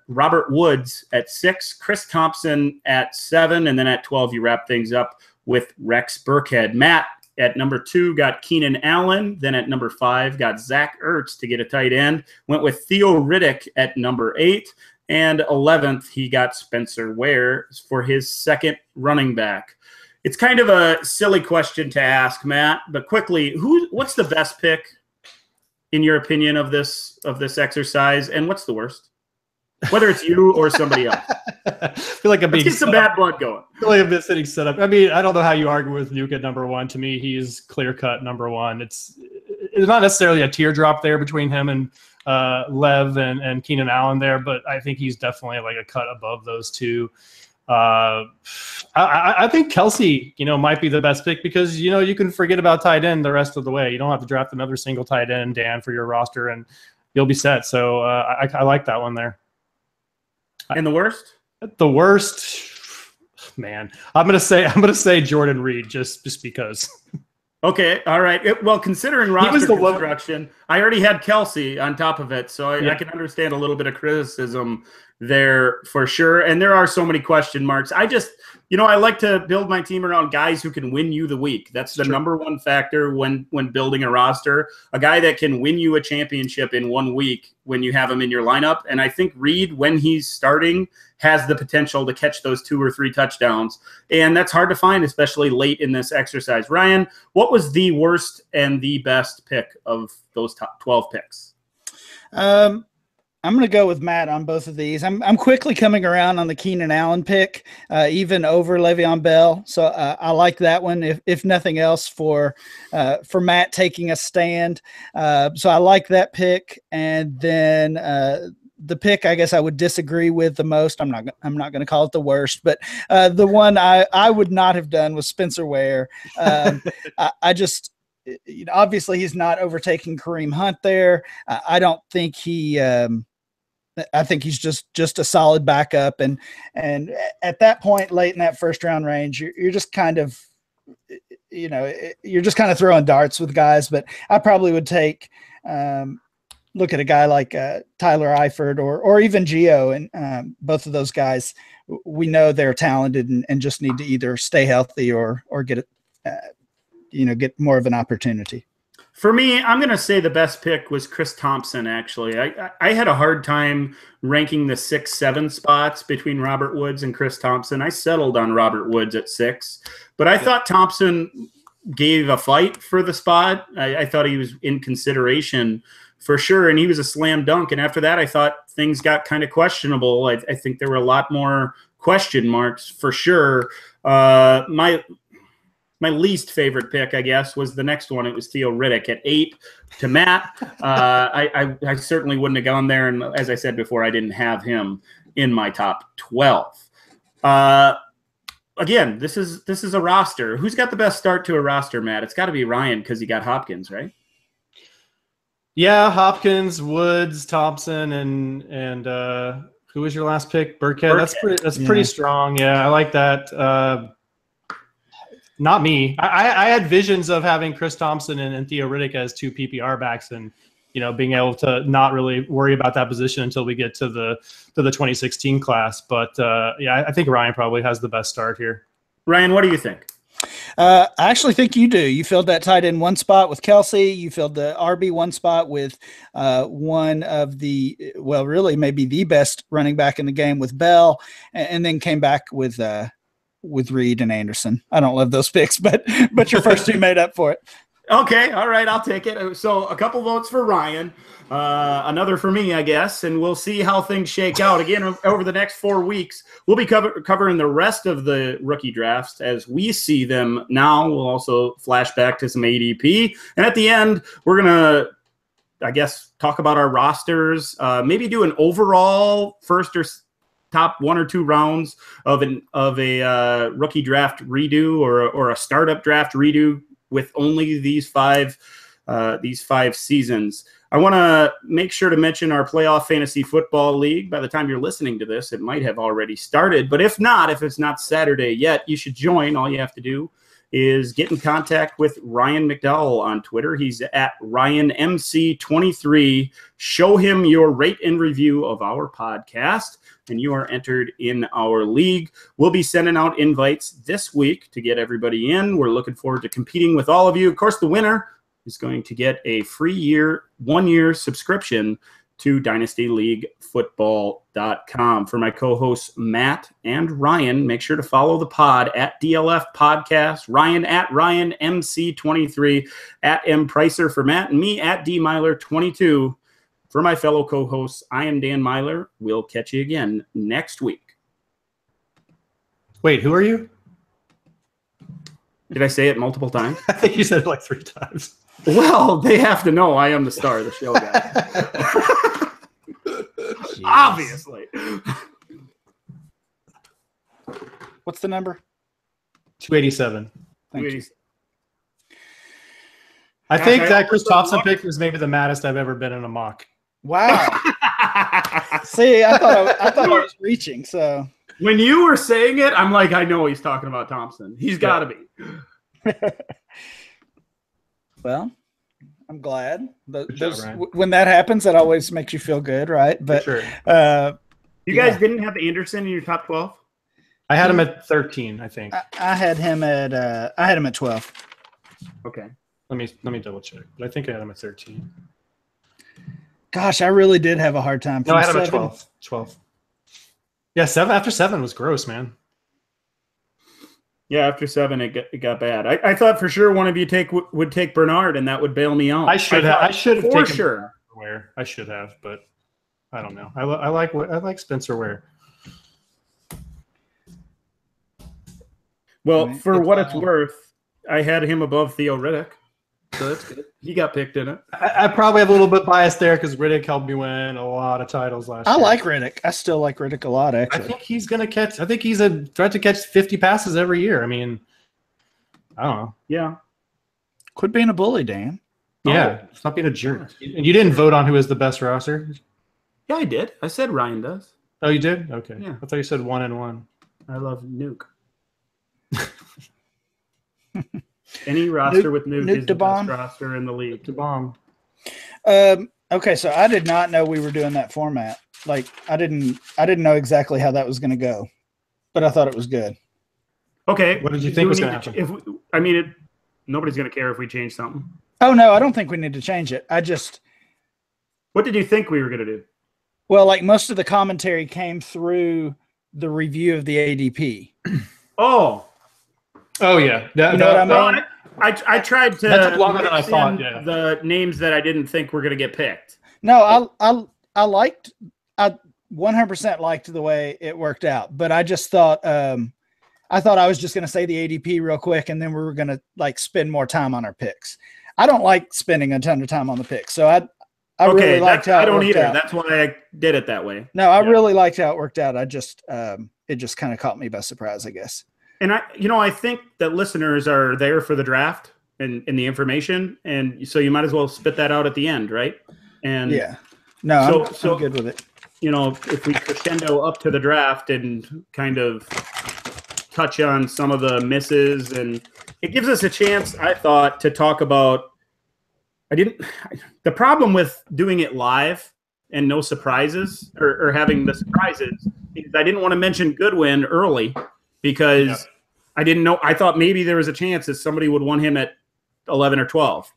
Robert Woods at 6, Chris Thompson at 7, and then at 12 you wrap things up with Rex Burkhead. Matt, at number 2, got Keenan Allen. Then at number 5, got Zach Ertz to get a tight end. Went with Theo Riddick at number 8. And 11th, he got Spencer Ware for his second running back. It's kind of a silly question to ask, Matt, but quickly, what's the best pick in your opinion of this exercise, and what's the worst? Whether it's you or somebody else. I feel like Let's get some bad blood going. I feel like I'm just sitting set up. I mean, I don't know how you argue with Nuke at number 1. To me, he's clear-cut number 1. It's not necessarily a teardrop there between him and Lev and Keenan Allen there, but I think he's definitely like a cut above those two. I think Kelsey, might be the best pick because, you can forget about tight end the rest of the way. You don't have to draft another single tight end, Dan, for your roster, and you'll be set. So I like that one there. And the worst? The worst, man. I'm gonna say Jordan Reed just because. Okay, all right. Well, considering roster construction, I already had Kelsey on top of it, so I can understand a little bit of criticism there for sure. And there are so many question marks. I just, I like to build my team around guys who can win you the week. That's the number one factor when building a roster. A guy that can win you a championship in 1 week when you have him in your lineup. And I think Reed, when he's starting, has the potential to catch those 2 or 3 touchdowns. And that's hard to find, especially late in this exercise. Ryan, what was the worst and the best pick of those top 12 picks? I'm going to go with Matt on both of these. I'm quickly coming around on the Keenan Allen pick, even over Le'Veon Bell. So I like that one, if nothing else, for Matt taking a stand. So I like that pick. And then the pick I guess I would disagree with the most. I'm not going to call it the worst, but the one I would not have done was Spencer Ware. I just. Obviously, he's not overtaking Kareem Hunt there. I don't think he. I think he's just a solid backup, and at that point, late in that first round range, you're just kind of, you're just kind of throwing darts with guys. But I probably would take look at a guy like Tyler Eifert or even Gio, and both of those guys, we know they're talented and just need to either stay healthy or get it. Get more of an opportunity. For me, I'm going to say the best pick was Chris Thompson, actually. I had a hard time ranking the 6-7 spots between Robert Woods and Chris Thompson. I settled on Robert Woods at 6, but I thought Thompson gave a fight for the spot. I thought he was in consideration for sure, and he was a slam dunk. And after that, I thought things got kind of questionable. I think there were a lot more question marks for sure. My least favorite pick, I guess, was the next one. It was Theo Riddick at 8 to Matt. I certainly wouldn't have gone there. And as I said before, I didn't have him in my top 12. Again, this is a roster. Who's got the best start to a roster, Matt? It's got to be Ryan because he got Hopkins, right? Yeah, Hopkins, Woods, Thompson, and who was your last pick? Burkhead. That's pretty strong. Yeah, I like that. Not me. I had visions of having Chris Thompson and Theo Riddick as 2 PPR backs, and being able to not really worry about that position until we get to the 2016 class. But I think Ryan probably has the best start here. Ryan, what do you think? I actually think you do. You filled that tight end 1 spot with Kelsey. You filled the RB 1 spot with one of the, really maybe the best running back in the game with Bell, and then came back with Reed and Anderson. I don't love those picks, but your first 2 made up for it. Okay, all right, I'll take it. So a couple votes for Ryan, another for me, I guess, and we'll see how things shake out. Again, over the next 4 weeks, we'll be covering the rest of the rookie drafts as we see them now. We'll also flash back to some ADP. And at the end, we're going to, I guess, talk about our rosters, maybe do an overall first or top 1 or 2 rounds of a rookie draft redo or a startup draft redo with only these 5 seasons. I want to make sure to mention our playoff fantasy football league. By the time you're listening to this, it might have already started, but if it's not Saturday yet, you should join. All you have to do is get in contact with Ryan McDowell on Twitter. He's at RyanMC23. Show him your rate and review of our podcast, and you are entered in our league. We'll be sending out invites this week to get everybody in. We're looking forward to competing with all of you. Of course, the winner is going to get a free 1-year subscription to dynastyleaguefootball.com. For my co-hosts Matt and Ryan, make sure to follow the pod at DLF Podcast, Ryan at RyanMC23, at M Pricer for Matt, and me at DMyler22. For my fellow co-hosts, I am Dan Myler. We'll catch you again next week. Wait, who are you? Did I say it multiple times? I think you said it like 3 times. Well, they have to know I am the star of the show, guys. Obviously. What's the number? 287. Thank you. I think that Chris Thompson pick was maybe the maddest I've ever been in a mock. Wow. See, I thought I was reaching. So when you were saying it, I'm like, I know he's talking about Thompson. He's got to be. Well, I'm glad. When that happens, that always makes you feel good, right? But sure. You guys didn't have Anderson in your top 12? I had him at 13, I think. I had him at 12. Okay. Let me double check. But I think I had him at 13. Gosh, I really did have a hard time. No, I had him at 12. 12. Yeah, 7 after 7 was gross, man. Yeah, after 7 it got bad. I thought for sure one of you would take Bernard, and that would bail me out. I should have for taken sure. Ware. I should have, but I don't know. I like Spencer Ware. Well, for what it's worth, I had him above Theo Riddick, so that's good. He got picked in it. I probably have a little bit biased there because Riddick helped me win a lot of titles last year. I like Riddick. I still like Riddick a lot, actually. I think he's going to catch – I think he's a threat to catch 50 passes every year. I mean, I don't know. Yeah. Quit being a bully, Dan. Yeah, stop being a jerk. And you didn't vote on who is the best roster? Yeah, I did. I said Ryan does. Oh, you did? Okay. Yeah. I thought you said 1 and 1. I love Nuke. Any roster with Nuke is the best roster in the league. To bomb. Okay, so I did not know we were doing that format. Like I didn't know exactly how that was going to go, but I thought it was good. Okay. What did you think was going to happen? Nobody's going to care if we change something. Oh no, I don't think we need to change it. What did you think we were going to do? Well, like most of the commentary came through the review of the ADP. Oh yeah. You know what I mean? I tried to. That took longer than I thought. Yeah. The names that I didn't think were going to get picked. No, I 100% liked the way it worked out, but I just thought I thought I was just going to say the ADP real quick, and then we were going to like spend more time on our picks. I don't like spending a ton of time on the picks, so I really liked how I don't either. out. That's why I did it that way. No, I really liked how it worked out. I just it just kind of caught me by surprise, I guess. And I think that listeners are there for the draft and the information, and so you might as well spit that out at the end, right? And yeah, no, I'm good with it. If we crescendo up to the draft and kind of touch on some of the misses, and it gives us a chance, I thought, to talk about. The problem with doing it live and no surprises or having the surprises is I didn't want to mention Goodwin early because I didn't know. I thought maybe there was a chance that somebody would want him at 11 or 12.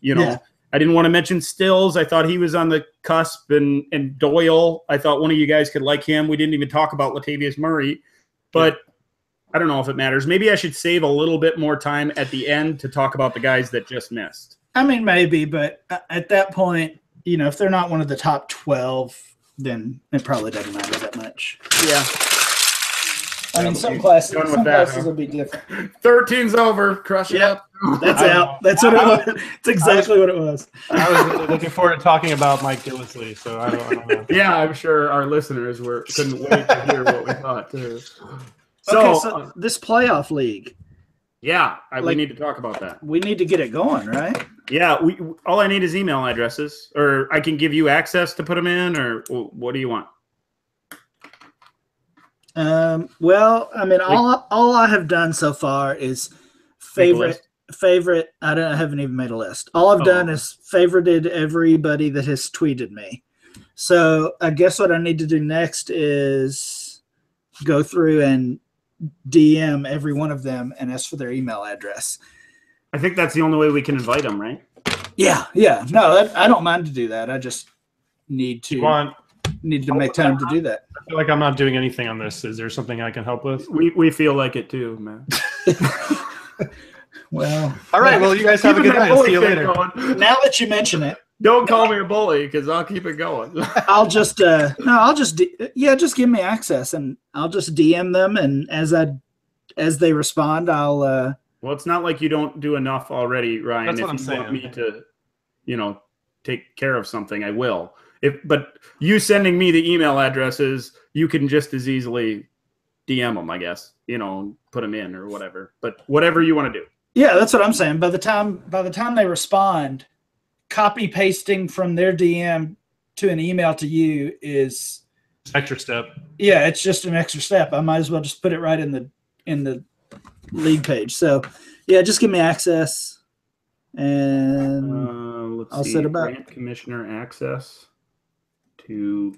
I didn't want to mention Stills. I thought he was on the cusp, and Doyle. I thought one of you guys could like him. We didn't even talk about Latavius Murray, but I don't know if it matters. Maybe I should save a little bit more time at the end to talk about the guys that just missed. I mean, maybe, but at that point, if they're not one of the top 12, then it probably doesn't matter that much. Yeah. I mean, some classes will be different. 13's over. Crush it up. That's out. That's what it was. It's exactly what it was. I was really looking forward to talking about Mike Gillisley, so I don't know. Yeah, I'm sure our listeners couldn't wait to hear what we thought, too. So this playoff league. Yeah, we need to talk about that. We need to get it going, right? Yeah, all I need is email addresses, or I can give you access to put them in, or what do you want? Well, I mean, all I have done so far is favorite. I haven't even made a list. All I've done is favorited everybody that has tweeted me. So I guess what I need to do next is go through and DM every one of them and ask for their email address. I think that's the only way we can invite them, right? Yeah. No, I don't mind to do that. I just need to make time to do that. I feel like I'm not doing anything on this. Is there something I can help with? We feel like it too, man. Well, all right. Well, you guys have a good night. See you later. Now that you mention it, don't call me a bully because I'll keep it going. just give me access and I'll just DM them, and as they respond, I'll. Well, it's not like you don't do enough already, Ryan. That's what I'm saying. If you want me to, take care of something, I will. But you sending me the email addresses, you can just as easily DM them, I guess. Put them in or whatever. But whatever you want to do. Yeah, that's what I'm saying. By the time they respond, copy pasting from their DM to an email to you is extra step. Yeah, it's just an extra step. I might as well just put it right in the league page. So yeah, just give me access and I'll set about grant commissioner access to.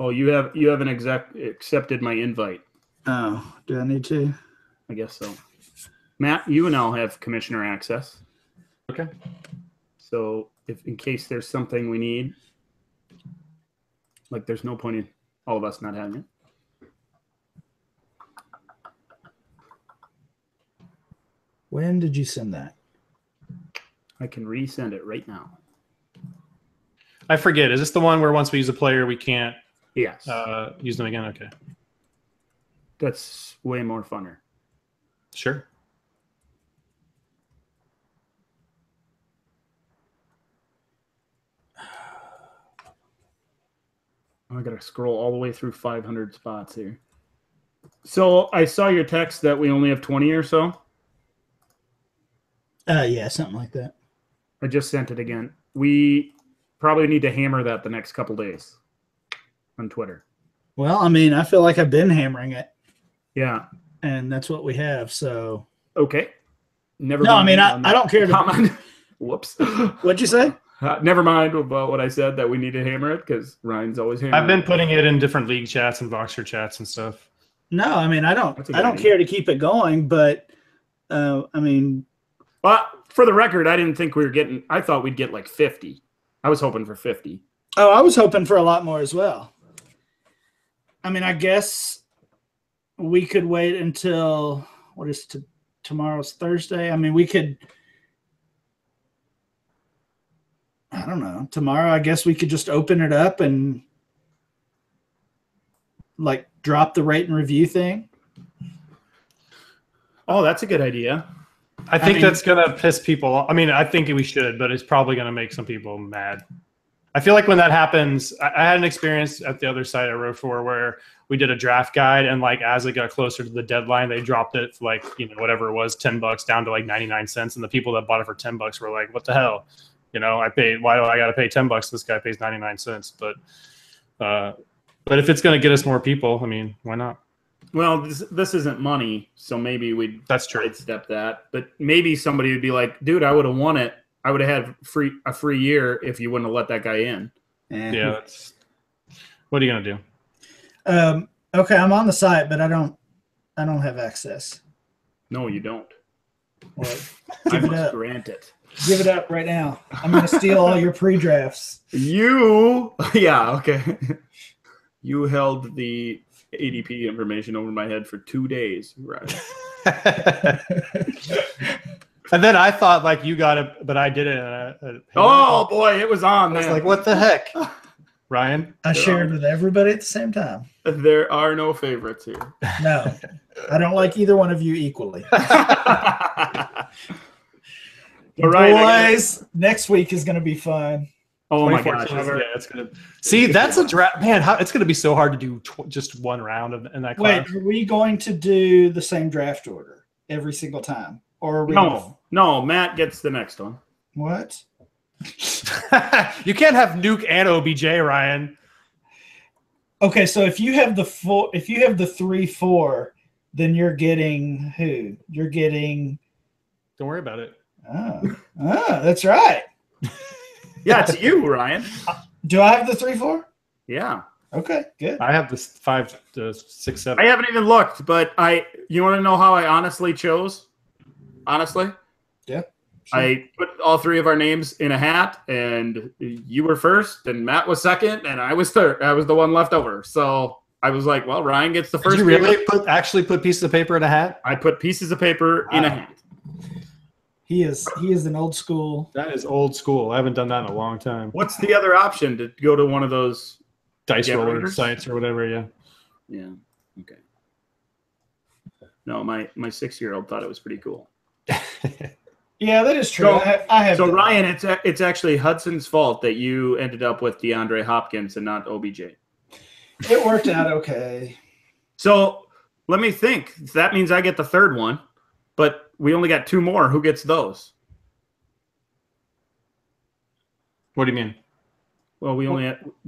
Oh, you haven't accepted my invite. Oh, do I need to? I guess so. Matt, you and I'll have commissioner access. Okay. So if in case there's something we need, like there's no point in all of us not having it. When did you send that? I can resend it right now. I forget. Is this the one where once we use a player, we can't use them again? Okay. That's way more funner. Sure. I got to scroll all the way through 500 spots here. So I saw your text that we only have 20 or so. Yeah, something like that. I just sent it again. We probably need to hammer that the next couple days on Twitter. Well, I mean, I feel like I've been hammering it. Yeah. And that's what we have, so. Okay. Never mind. No, I mean, I don't care to. Whoops. What'd you say? Never mind about what I said that we need to hammer it because Ryan's always hammering. I've been putting it in different league chats and Voxer chats and stuff. No, I mean, I don't care to keep it going, but I mean. Well, for the record, I didn't think I thought we'd get like 50. I was hoping for 50. Oh, I was hoping for a lot more as well. I mean, I guess we could wait until tomorrow's Thursday. I mean, we could. I don't know. Tomorrow, I guess we could just open it up and like drop the rate and review thing. Oh, that's a good idea. I think that's going to piss people off. I mean, I think we should, but it's probably going to make some people mad. I feel like when that happens, I had an experience at the other site I wrote for where we did a draft guide, and like as it got closer to the deadline, they dropped it for like, whatever it was, $10 down to like 99 cents. And the people that bought it for $10 were like, what the hell? I paid, why do I got to pay $10? This guy pays 99 cents. But if it's going to get us more people, I mean, why not? Well, this isn't money, so maybe we'd sidestep that. But maybe somebody would be like, dude, I would have won it. I would have had a free year if you wouldn't have let that guy in. Yeah. What are you going to do? Okay, I'm on the site, but I don't have access. No, you don't. Well, I must grant it. Give it up right now. I'm going to steal all your pre-drafts. Yeah, okay. You held the ADP information over my head for 2 days, right? And then I thought like you got it, but I didn't. Oh boy, it was on. I was like, what the heck, Ryan? I shared with everybody at the same time. There are no favorites here. No, I don't like either one of you equally. Boys, next week is going to be fun. Oh my gosh! Yeah, it's gonna. See, that's a draft, man. It's gonna be so hard to do just one round in that class. Wait, are we going to do the same draft order every single time, or are we No, Matt gets the next one. What? You can't have Nuke and OBJ, Ryan. Okay, so if you have the 3-4, then you're getting who? You're getting. Don't worry about it. Oh, that's right. Yeah, it's you, Ryan. Do I have the 3-4? Yeah. Okay, good. I have the 5, 6, 7. I haven't even looked, but you want to know how I honestly chose? Honestly? Yeah. Sure. I put all three of our names in a hat, and you were first, and Matt was second, and I was third. I was the one left over. So I was like, well, Ryan gets the first. Did you really actually put pieces of paper in a hat? I put pieces of paper in a hat. He is an old school. That is old school. I haven't done that in a long time. What's the other option? To go to one of those dice roller sites or whatever? Yeah. Yeah. Okay. No, my 6-year-old thought it was pretty cool. Yeah, that is true. So, I have. So Ryan, it's actually Hudson's fault that you ended up with DeAndre Hopkins and not OBJ. It worked out okay. So let me think. That means I get the third one, but we only got 2 more. Who gets those? What do you mean? Well, we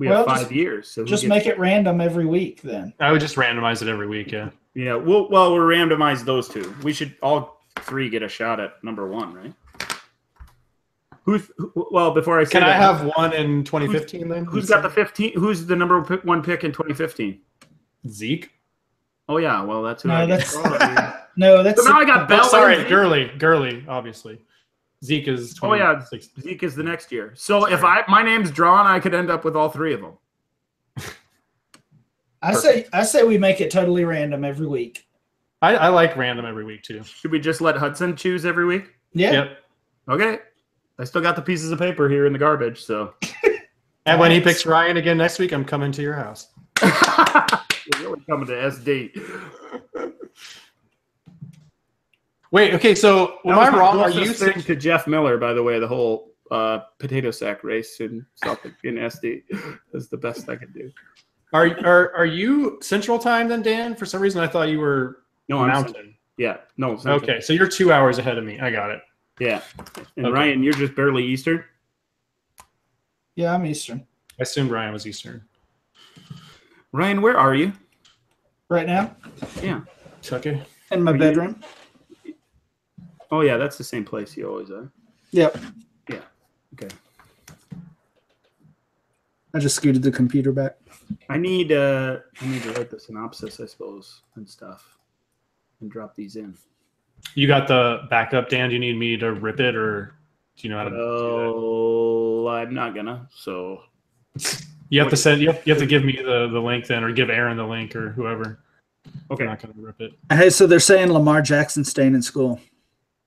have 5 years. So just make it random every week then. I would just randomize it every week. Yeah. Yeah. We'll randomize those 2. We should all 3 get a shot at number 1, right? Before I say can I have one in 2015 then? Who's got the 15? Who's the number 1 pick in 2015? Zeke. Oh yeah, well that's no, that's no, that's. So now I got Bell. Sorry, Gurley, obviously. Zeke is. 20, oh yeah, Zeke is the next year. So if my name's drawn, I could end up with all 3 of them. I say we make it totally random every week. I like random every week too. Should we just let Hudson choose every week? Yeah. Yep. Okay. I still got the pieces of paper here in the garbage, so. And when he picks Ryan again next week, I'm coming to your house. We're really coming to SD. Wait, okay, so am I wrong? Are you saying to Jeff Miller, by the way, the whole potato sack race in SD is the best I could do. Are you Central Time then, Dan? For some reason, I thought you were Mountain. Central. Okay, so you're 2 hours ahead of me. I got it. Yeah, and okay. Ryan, you're just barely Eastern. Yeah, I'm Eastern. I assumed Ryan was Eastern. Ryan, where are you right now? Yeah, okay. In my bedroom. Oh yeah, that's the same place you always are. Yep. Yeah. Okay. I just scooted the computer back. I need to write the synopsis, I suppose, and stuff, and drop these in. You got the backup, Dan? Do you need me to rip it, or do you know how to do that? Oh, I'm not gonna. So you have to send. You have to give me the link then, or give Aaron the link, or whoever. Okay. I'm not gonna rip it. Hey, so they're saying Lamar Jackson's staying in school.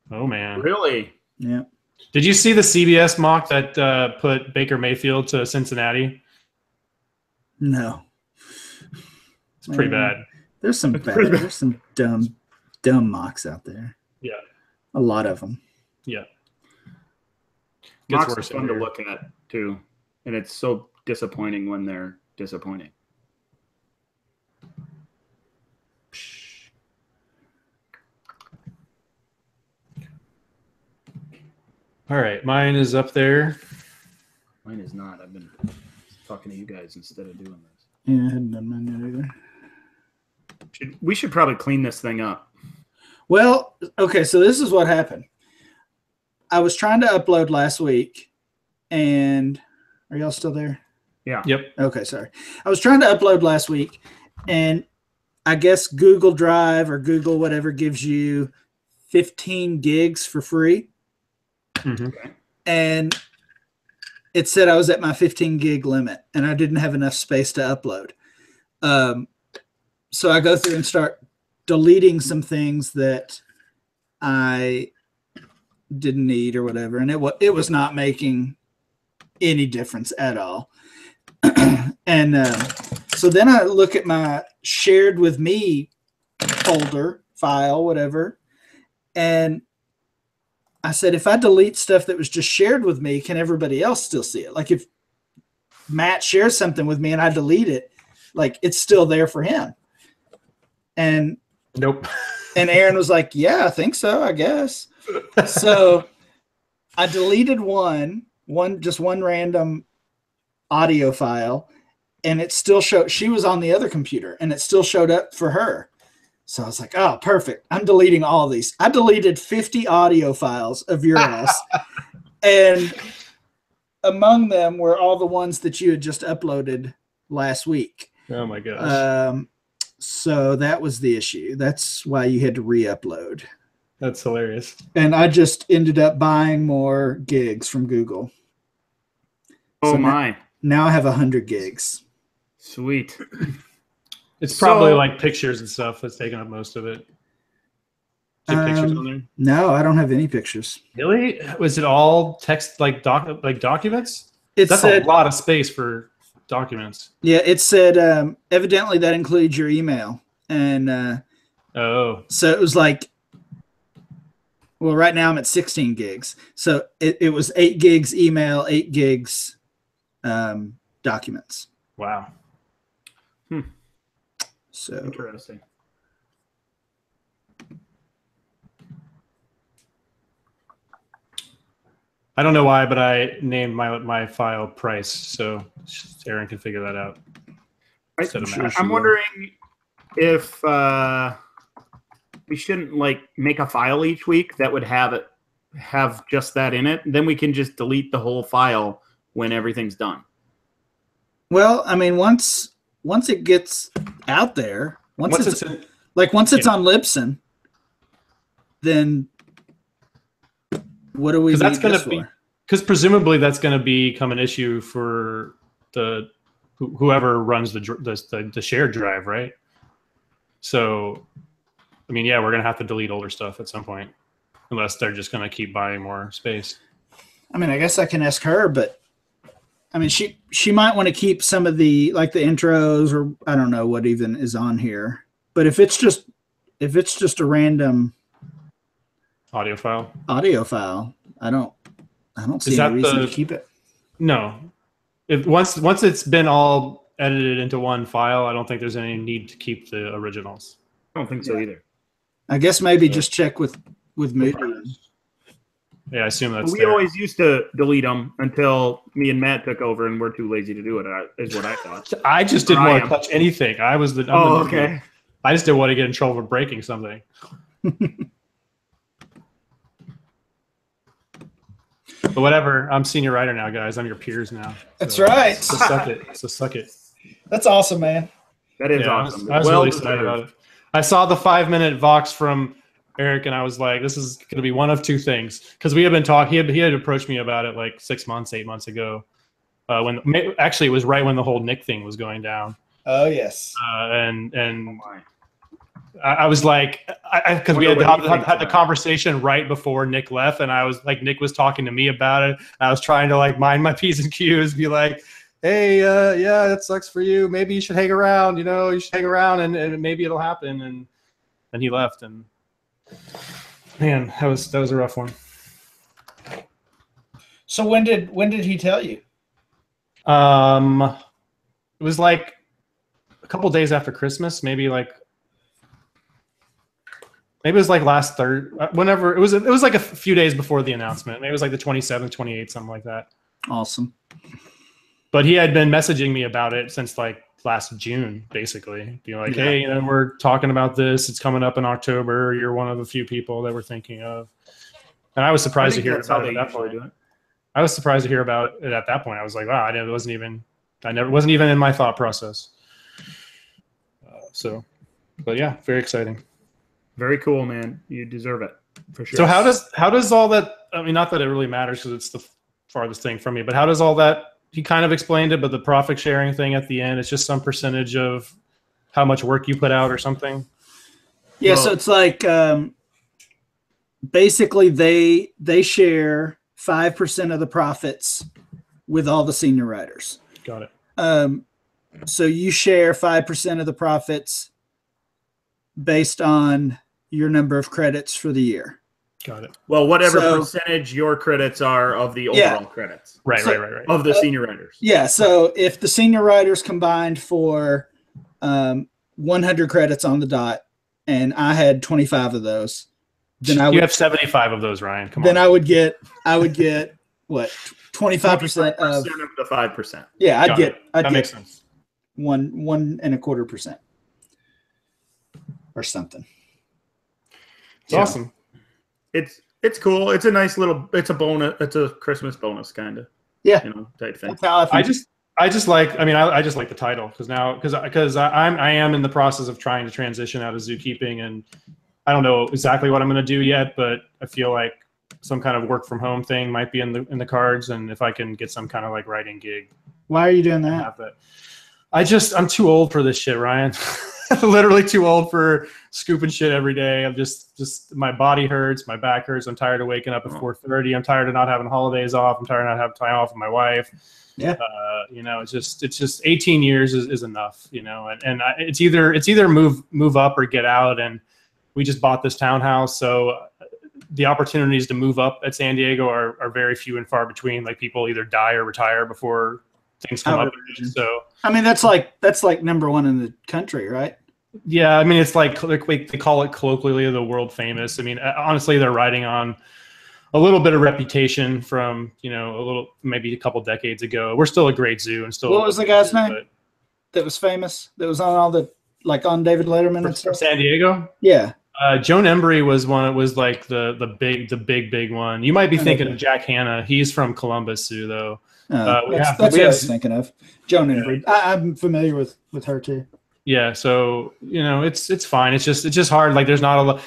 Oh man. Really? Yeah. Did you see the CBS mock that put Baker Mayfield to Cincinnati? No. It's pretty bad. There's some dumb dumb mocks out there. Yeah. A lot of them. Yeah. Mocks are fun to look at too, and it's so disappointing when they're disappointing. All right, mine is up there. Mine is not. I've been talking to you guys instead of doing this. Yeah, I hadn't done mine yet either. We should probably clean this thing up. Well, okay, so this is what happened. I was trying to upload last week, and are y'all still there? Yeah. Yep. Okay, sorry. I was trying to upload last week, and I guess Google Drive or Google whatever gives you 15 gigs for free. Mm-hmm. And it said I was at my 15 gig limit, and I didn't have enough space to upload. So I go through and start deleting some things that I didn't need or whatever, and it was not making any difference at all. And so then I look at my shared with me folder, file, whatever, and I said, if I delete stuff that was just shared with me, can everybody else still see it? Like if Matt shares something with me and I delete it, like it's still there for him. And nope. And Aaron was like, yeah, I think so, I guess. So I deleted one random audio file, and it still showed. She was on the other computer, and it still showed up for her. So I was like, oh, perfect. I'm deleting all these. I deleted 50 audio files of your ass. And among them were all the ones that you had just uploaded last week. Oh, my gosh. So that was the issue. That's why you had to re-upload. That's hilarious. And I just ended up buying more gigs from Google. Oh, so my. Now I have 100 gigs. Sweet. It's probably like pictures and stuff that's taking up most of it. Is there pictures on there? No, I don't have any pictures. Really? Was it all text, like documents? That's a lot of space for documents. Yeah, it said evidently that includes your email, and so it was like, well, right now I'm at 16 gigs, so it was 8 gigs email, 8 gigs documents. Wow. So interesting. I don't know why, but I named my file Price, so Aaron can figure that out. I'm wondering if we shouldn't like make a file each week that would have just that in it. Then we can just delete the whole file when everything's done. Well, I mean, once it gets out there, once it's on Libsyn, then what do we need this for? Because presumably that's going to become an issue for whoever runs the shared drive, right? So, I mean, yeah, we're going to have to delete older stuff at some point, unless they're just going to keep buying more space. I mean, I guess I can ask her, but I mean, she might want to keep some of the like the intros, or I don't know what even is on here. But if it's just a random audio file, I don't see any reason to keep it. No, once it's been all edited into one file, I don't think there's any need to keep the originals. I don't think so either. I guess maybe just check with Moody. Yeah, I assume that's. We always used to delete them until me and Matt took over, and we're too lazy to do it. Is what I thought. I just didn't want to touch anything. I was the. Okay. I just didn't want to get in trouble for breaking something. But whatever. I'm senior writer now, guys. I'm your peers now. That's right. So suck it. So suck it. That's awesome, man. That is awesome. I was really excited about it. I saw the 5-minute Vox from Eric, and I was like, this is going to be one of two things. Because we had been talking. He had approached me about it like 8 months ago. Actually, it was right when the whole Nick thing was going down. Oh, yes. I was like, because we had the conversation right before Nick left, and I was like, Nick was talking to me about it. I was trying to like mind my P's and Q's, be like, hey, yeah, that sucks for you. Maybe you should hang around. You should hang around, and maybe it'll happen. And then he left, and Man, that was a rough one. So when did he tell you? It was like a couple days after Christmas, maybe it was like last third, whenever it was like a few days before the announcement. Maybe it was like the 27th, 28th, something like that. Awesome. But he had been messaging me about it since like last June, basically, being like, "Hey, you know, we're talking about this. It's coming up in October. You're one of the few people that we're thinking of." And I was surprised to hear about it at that point. I was surprised to hear about it at that point. I was like, "Wow, it wasn't even in my thought process." But yeah, very exciting. Very cool, man. You deserve it for sure. So how does all that? I mean, not that it really matters because it's the farthest thing from me. But how does all that? He kind of explained it, but the profit sharing thing at the end, it's just some percentage of how much work you put out or something. Yeah, so it's like basically they share 5% of the profits with all the senior writers. Got it. So you share 5% of the profits based on your number of credits for the year. Got it. Well, whatever percentage your credits are of the overall credits. Right. Of the senior writers. Yeah. So if the senior writers combined for 100 credits on the dot and I had 25 of those, then you have 75 of those, Ryan. Come on. Then I would get what? 25% of the 5%. Yeah, that makes sense. 1.25% or something. It's awesome. It's cool. It's a nice little. It's a bonus. It's a Christmas bonus, kind of. Yeah, type thing. That's how I just like. I mean, I just like the title because I am in the process of trying to transition out of zookeeping, and I don't know exactly what I'm going to do yet, but I feel like some kind of work from home thing might be in the cards, and if I can get some kind of like writing gig. Why are you doing that? I'm too old for this shit, Ryan. Literally too old for scooping shit every day. I'm just my body hurts, my back hurts. I'm tired of waking up at 4:30. I'm tired of not having holidays off. I'm tired of not having time off with my wife. Yeah. It's just 18 years is enough, and it's either move up or get out. And we just bought this townhouse. So the opportunities to move up at San Diego are very few and far between. Like people either die or retire before things come up. So I mean, that's like number one in the country, right? Yeah, I mean, it's like they call it colloquially the world famous. I mean, honestly, they're riding on a little bit of reputation from maybe a couple decades ago. We're still a great zoo and still. What was the guy's name that was famous? That was on all the on David Letterman and stuff. San Diego. Yeah. Joan Embry was like the big one. You might be thinking of Jack Hanna. He's from Columbus Zoo, though. That's what I was thinking of. Joan Embry. I'm familiar with her too. Yeah, so it's fine. It's just hard. Like there's not a lot.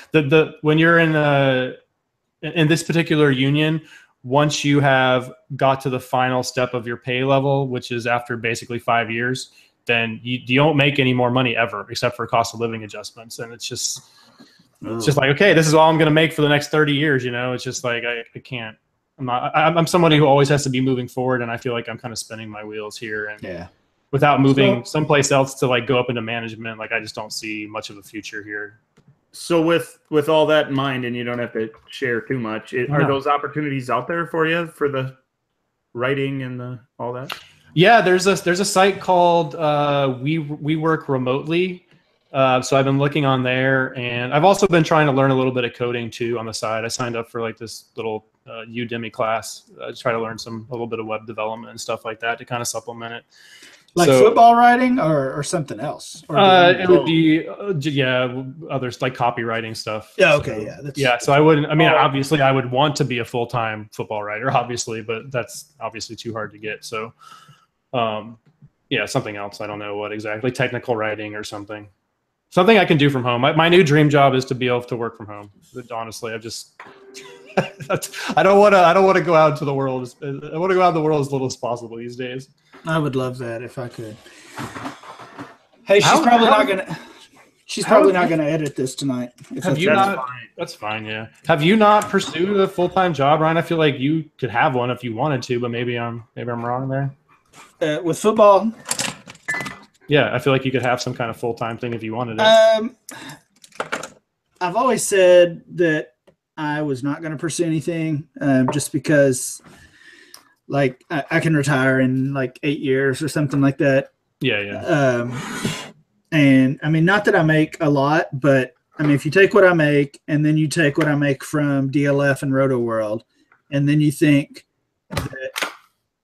When you're in this particular union, once you have got to the final step of your pay level, which is after basically 5 years, then you don't make any more money ever, except for cost of living adjustments. And it's just like, okay, this is all I'm going to make for the next 30 years. It's just like I can't. I'm somebody who always has to be moving forward, and I feel like I'm kind of spinning my wheels here. And without moving someplace else to like go up into management, like I just don't see much of a future here. So with all that in mind, and you don't have to share too much, are those opportunities out there for you for the writing and all that? Yeah, there's a site called We Work Remotely. So I've been looking on there, and I've also been trying to learn a little bit of coding too on the side. I signed up for like this little Udemy class to try to learn a little bit of web development and stuff like that to kind of supplement it. Like football writing or something else? It would be others like copywriting stuff. Yeah. Okay. So, so I wouldn't. I mean, obviously, I would want to be a full-time football writer, obviously, but that's obviously too hard to get. So, something else. I don't know what exactly. Technical writing or something. Something I can do from home. My new dream job is to be able to work from home. Honestly, I don't want to go out into the world. I want to go out in the world as little as possible these days. I would love that if I could. Hey, she's probably not gonna edit this tonight. That's fine. Yeah. Have you not pursued a full-time job, Ryan? I feel like you could have one if you wanted to, but maybe I'm wrong there. With football. Yeah, I feel like you could have some kind of full-time thing if you wanted it. I've always said that I was not going to pursue anything, just because, like, I can retire in like 8 years or something like that. Yeah. And I mean, not that I make a lot, but I mean, if you take what I make and then you take what I make from DLF and Roto World, and then you think that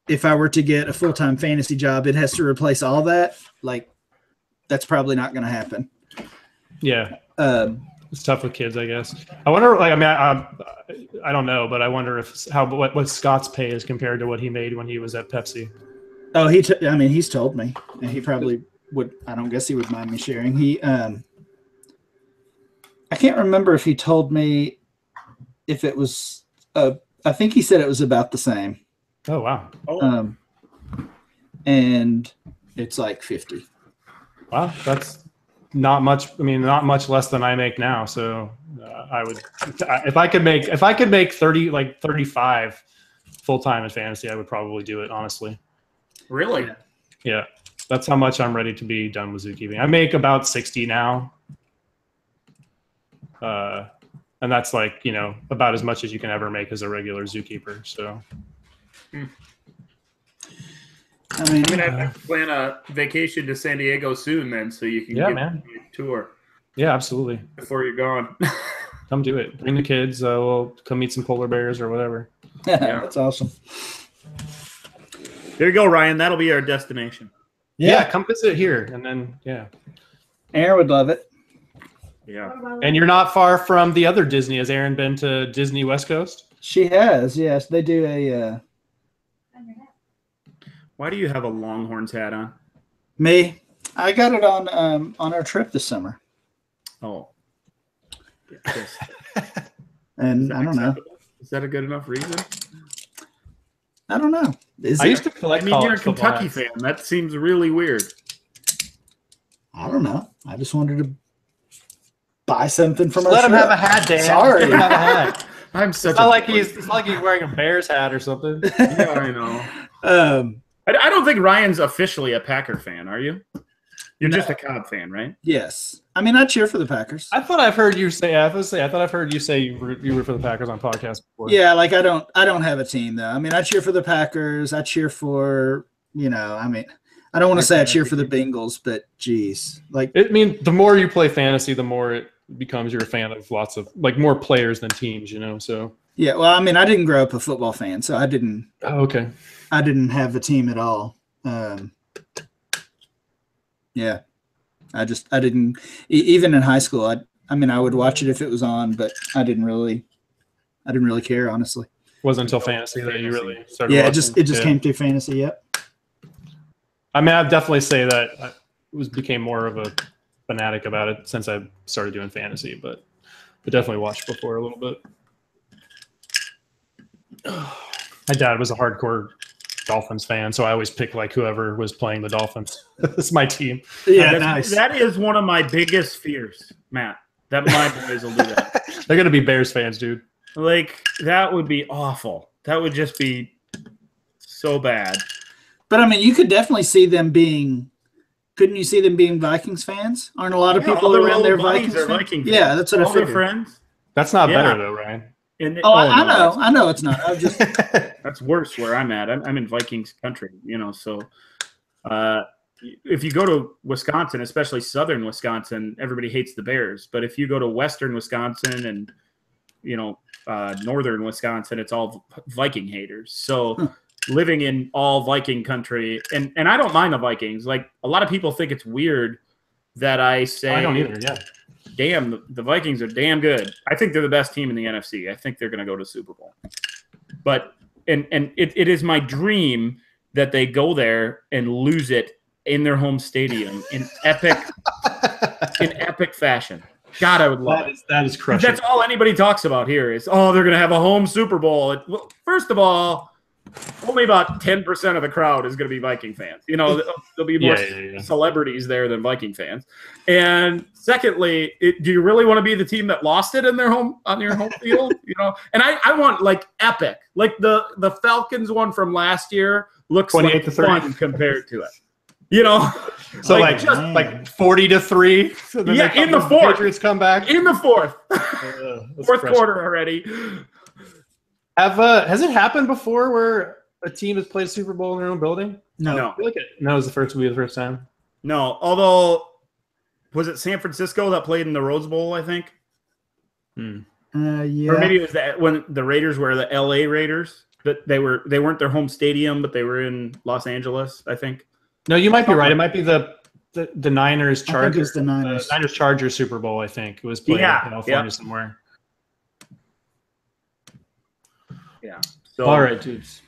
if I were to get a full-time fantasy job, it has to replace all that, like, that's probably not going to happen. Yeah. It's tough with kids, I guess. I wonder, like, I mean, I don't know, but I wonder if what Scott's pay is compared to what he made when he was at Pepsi. Oh, I mean, he's told me, and he probably would. I don't guess he would mind me sharing. I can't remember if he told me if it was. I think he said it was about the same. Oh wow. And it's like 50. Wow, that's not much. I mean, not much less than I make now. So I would, if I could make 35 full time in fantasy, I would probably do it. Honestly. Really? Yeah, that's how much I'm ready to be done with zookeeping. I make about 60 now, and that's like, you know, about as much as you can ever make as a regular zookeeper. So. I mean, I plan a vacation to San Diego soon, then, so you can get a tour. Yeah, absolutely. Before you're gone, come do it. Bring the kids. We'll come meet some polar bears or whatever. Yeah, that's awesome. There you go, Ryan. That'll be our destination. Yeah, come visit here, and then Aaron would love it. Yeah. And you're not far from the other Disney. Has Aaron been to Disney West Coast? She has. Yes, they do a. Why do you have a Longhorns hat on? Me, I got it on our trip this summer. Oh. Yes. And I don't know. Is that a good enough reason? I don't know. I used to collect. I mean, you're a Kentucky fan. That seems really weird. I don't know. I just wanted to buy something from. Let him have a hat, Dan. Sorry, have a hat. I'm such. It's not like he's wearing a Bears hat or something. Yeah, I know. I don't think Ryan's officially a Packer fan, are you? You're just a Cobb fan, right? Yes. I mean, I cheer for the Packers. I thought I've heard you say. I thought I've heard you say you root for the Packers on podcasts before. Yeah, like I don't have a team though. I mean, I cheer for the Packers. I cheer for, you know. I mean, I don't want to say I cheer for the Bengals, but geez, like I mean, the more you play fantasy, the more it becomes you're a fan of lots of like more players than teams, you know. So yeah, well, I mean, I didn't grow up a football fan, so I didn't. Oh, okay. I didn't have a team at all. Yeah. I didn't even in high school. I mean, I would watch it if it was on, but I didn't really care, honestly. Wasn't until fantasy that you really started. Yeah, watching. it just came through fantasy. Yep. I mean, I'd definitely say that I became more of a fanatic about it since I started doing fantasy, but I definitely watched before a little bit. My dad was a hardcore Dolphins fan, so I always pick like whoever was playing the Dolphins. It's my team. Yeah, nice. That is one of my biggest fears, Matt. That my boys will do that. They're gonna be Bears fans, dude. Like that would be awful. That would just be so bad. But I mean, you could definitely see them being. Couldn't you see them being Vikings fans? Aren't a lot of people around there Vikings fans? Yeah, that's what I figured. Friends. That's not better though, Ryan. I know it's not. I was just that's worse where I'm at. I'm in Vikings country, you know. So if you go to Wisconsin, especially southern Wisconsin, everybody hates the Bears. But if you go to western Wisconsin and you know northern Wisconsin, it's all Viking haters. So living in all Viking country, and I don't mind the Vikings. Like a lot of people think it's weird that I say I don't either. Yeah. Damn, the Vikings are damn good. I think they're the best team in the NFC. I think they're going to go to Super Bowl. But and it is my dream that they go there and lose it in their home stadium in epic fashion. God, I would love it. That is crushing. That's all anybody talks about here is, oh, they're going to have a home Super Bowl. Well, first of all, only about 10% of the crowd is going to be Viking fans. You know, there'll be more celebrities there than Viking fans. And secondly, do you really want to be the team that lost it in their home on your home field? You know, and I want like epic, like the Falcons one from last year looks like fun compared to it. You know, So like man. like 40-3. So then Yeah, in the fourth. Patriots come back. in the fourth, That's fourth fresh. quarter already. Has it happened before where a team has played a Super Bowl in their own building? No, I feel like it was the first time. no. Although, was it San Francisco that played in the Rose Bowl? I think, Yeah. or maybe it was that when the Raiders were the L.A. Raiders. But they weren't their home stadium, but they were in Los Angeles. I think. No, you might be right. It might be the Niners I think Chargers. it was the Niners. Niners Chargers Super Bowl. I think it was played in California somewhere. Yeah. So All right, dudes.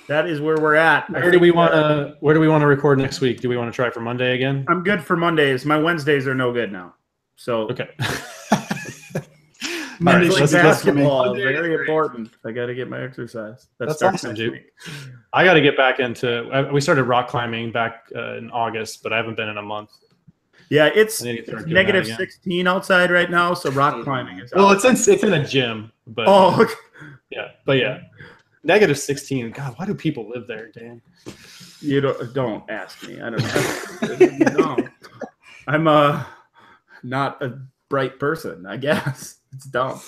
that is where we're at. Where do we want to record next week? Do we want to try for Monday again? I'm good for Mondays. My Wednesdays are no good now. So Okay. Monday All right, should be good for me. basketball very important. I got to get my exercise. That's starts awesome, next dude. week. I got to get back into. We started rock climbing back in August, but I haven't been in a month. Yeah, it's I need to start doing negative that again. 16 outside right now, so rock climbing is. Well, out. it's in a gym, but okay. yeah, negative 16. God, why do people live there, Dan? You don't ask me. I don't know. No. I'm not a bright person, I guess. It's dumb.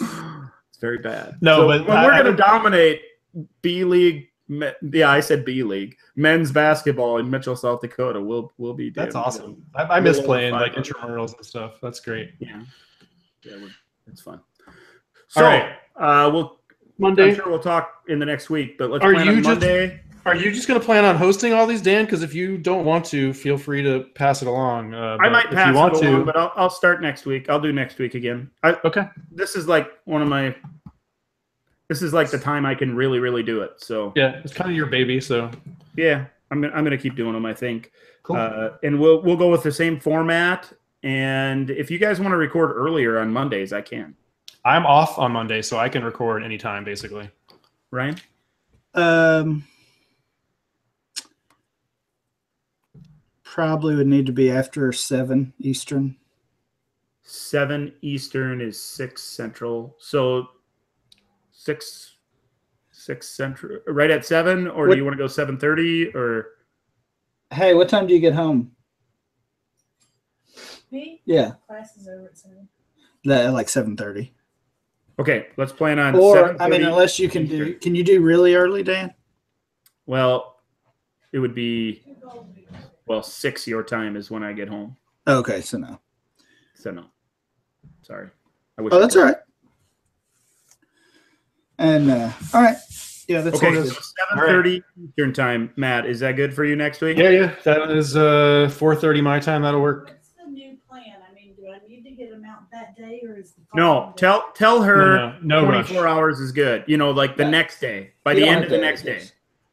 It's very bad. No, So but when we're going to dominate B League, I said B League, men's basketball in Mitchell, South Dakota, we'll be. That's damn awesome. good. I miss We'll playing find like out. intramurals and stuff. That's great. Yeah, it's fun. So, All right. I'm Monday. sure we'll talk in the next week, but let's Are plan you on just- Monday. Are you just going to plan on hosting all these, Dan? Because if you don't want to, feel free to pass it along. I might if pass you want it to, along, but I'll start next week. I'll do next week again. okay. This is like this is like the time I can really do it. So Yeah, it's kind of your baby, so yeah, I'm gonna keep doing them. I think, cool. and we'll go with the same format. And if you guys want to record earlier on Mondays, I can. I'm off on Monday, so I can record anytime, basically. Ryan, Probably would need to be after 7 Eastern. 7 Eastern is 6 Central. So 6 Central, right at 7, or What- do you want to go 7:30 or? Hey, what time do you get home? Me? Yeah, Class is over at 7. like 7:30. Okay, let's plan on. Or 7:30 unless you can do, can you do really early, Dan? Well, it would be 6 your time is when I get home. Okay, so no. So no, sorry. I wish Oh, I that's could. all right. And all right, yeah, that's Okay, all so good. 7:30 Eastern time. Matt, is that good for you next week? Yeah. That is 4:30 my time. That'll work. What's the new plan? I mean, do I need to get them out that day or is the No, following day? tell her No 24 rush. hours is good. You know, like the Yeah. next day, by You the don't end have of the to- next day.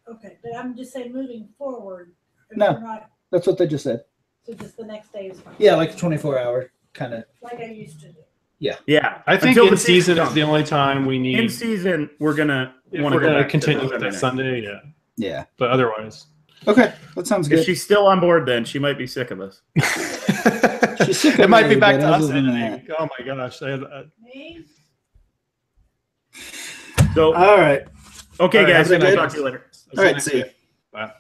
Okay, but I'm just saying moving forward. If No. we're not, That's what they just said. so just the next day is fine. Yeah, like 24-hour kind of. Like I used to do. Yeah, I think Until in the season season's is the only time we in need. season. We're gonna If want to we're go going to back continue to with that Sunday. Sunday, yeah. Yeah. But otherwise, Okay, that sounds If good. she's still on board, then she might be sick of us. She's sick it of might be me, back but to us other than editing. Oh my gosh! Me? So All right. okay, All right, guys, have a I'll good- talk to you later. All right, see you. Bye.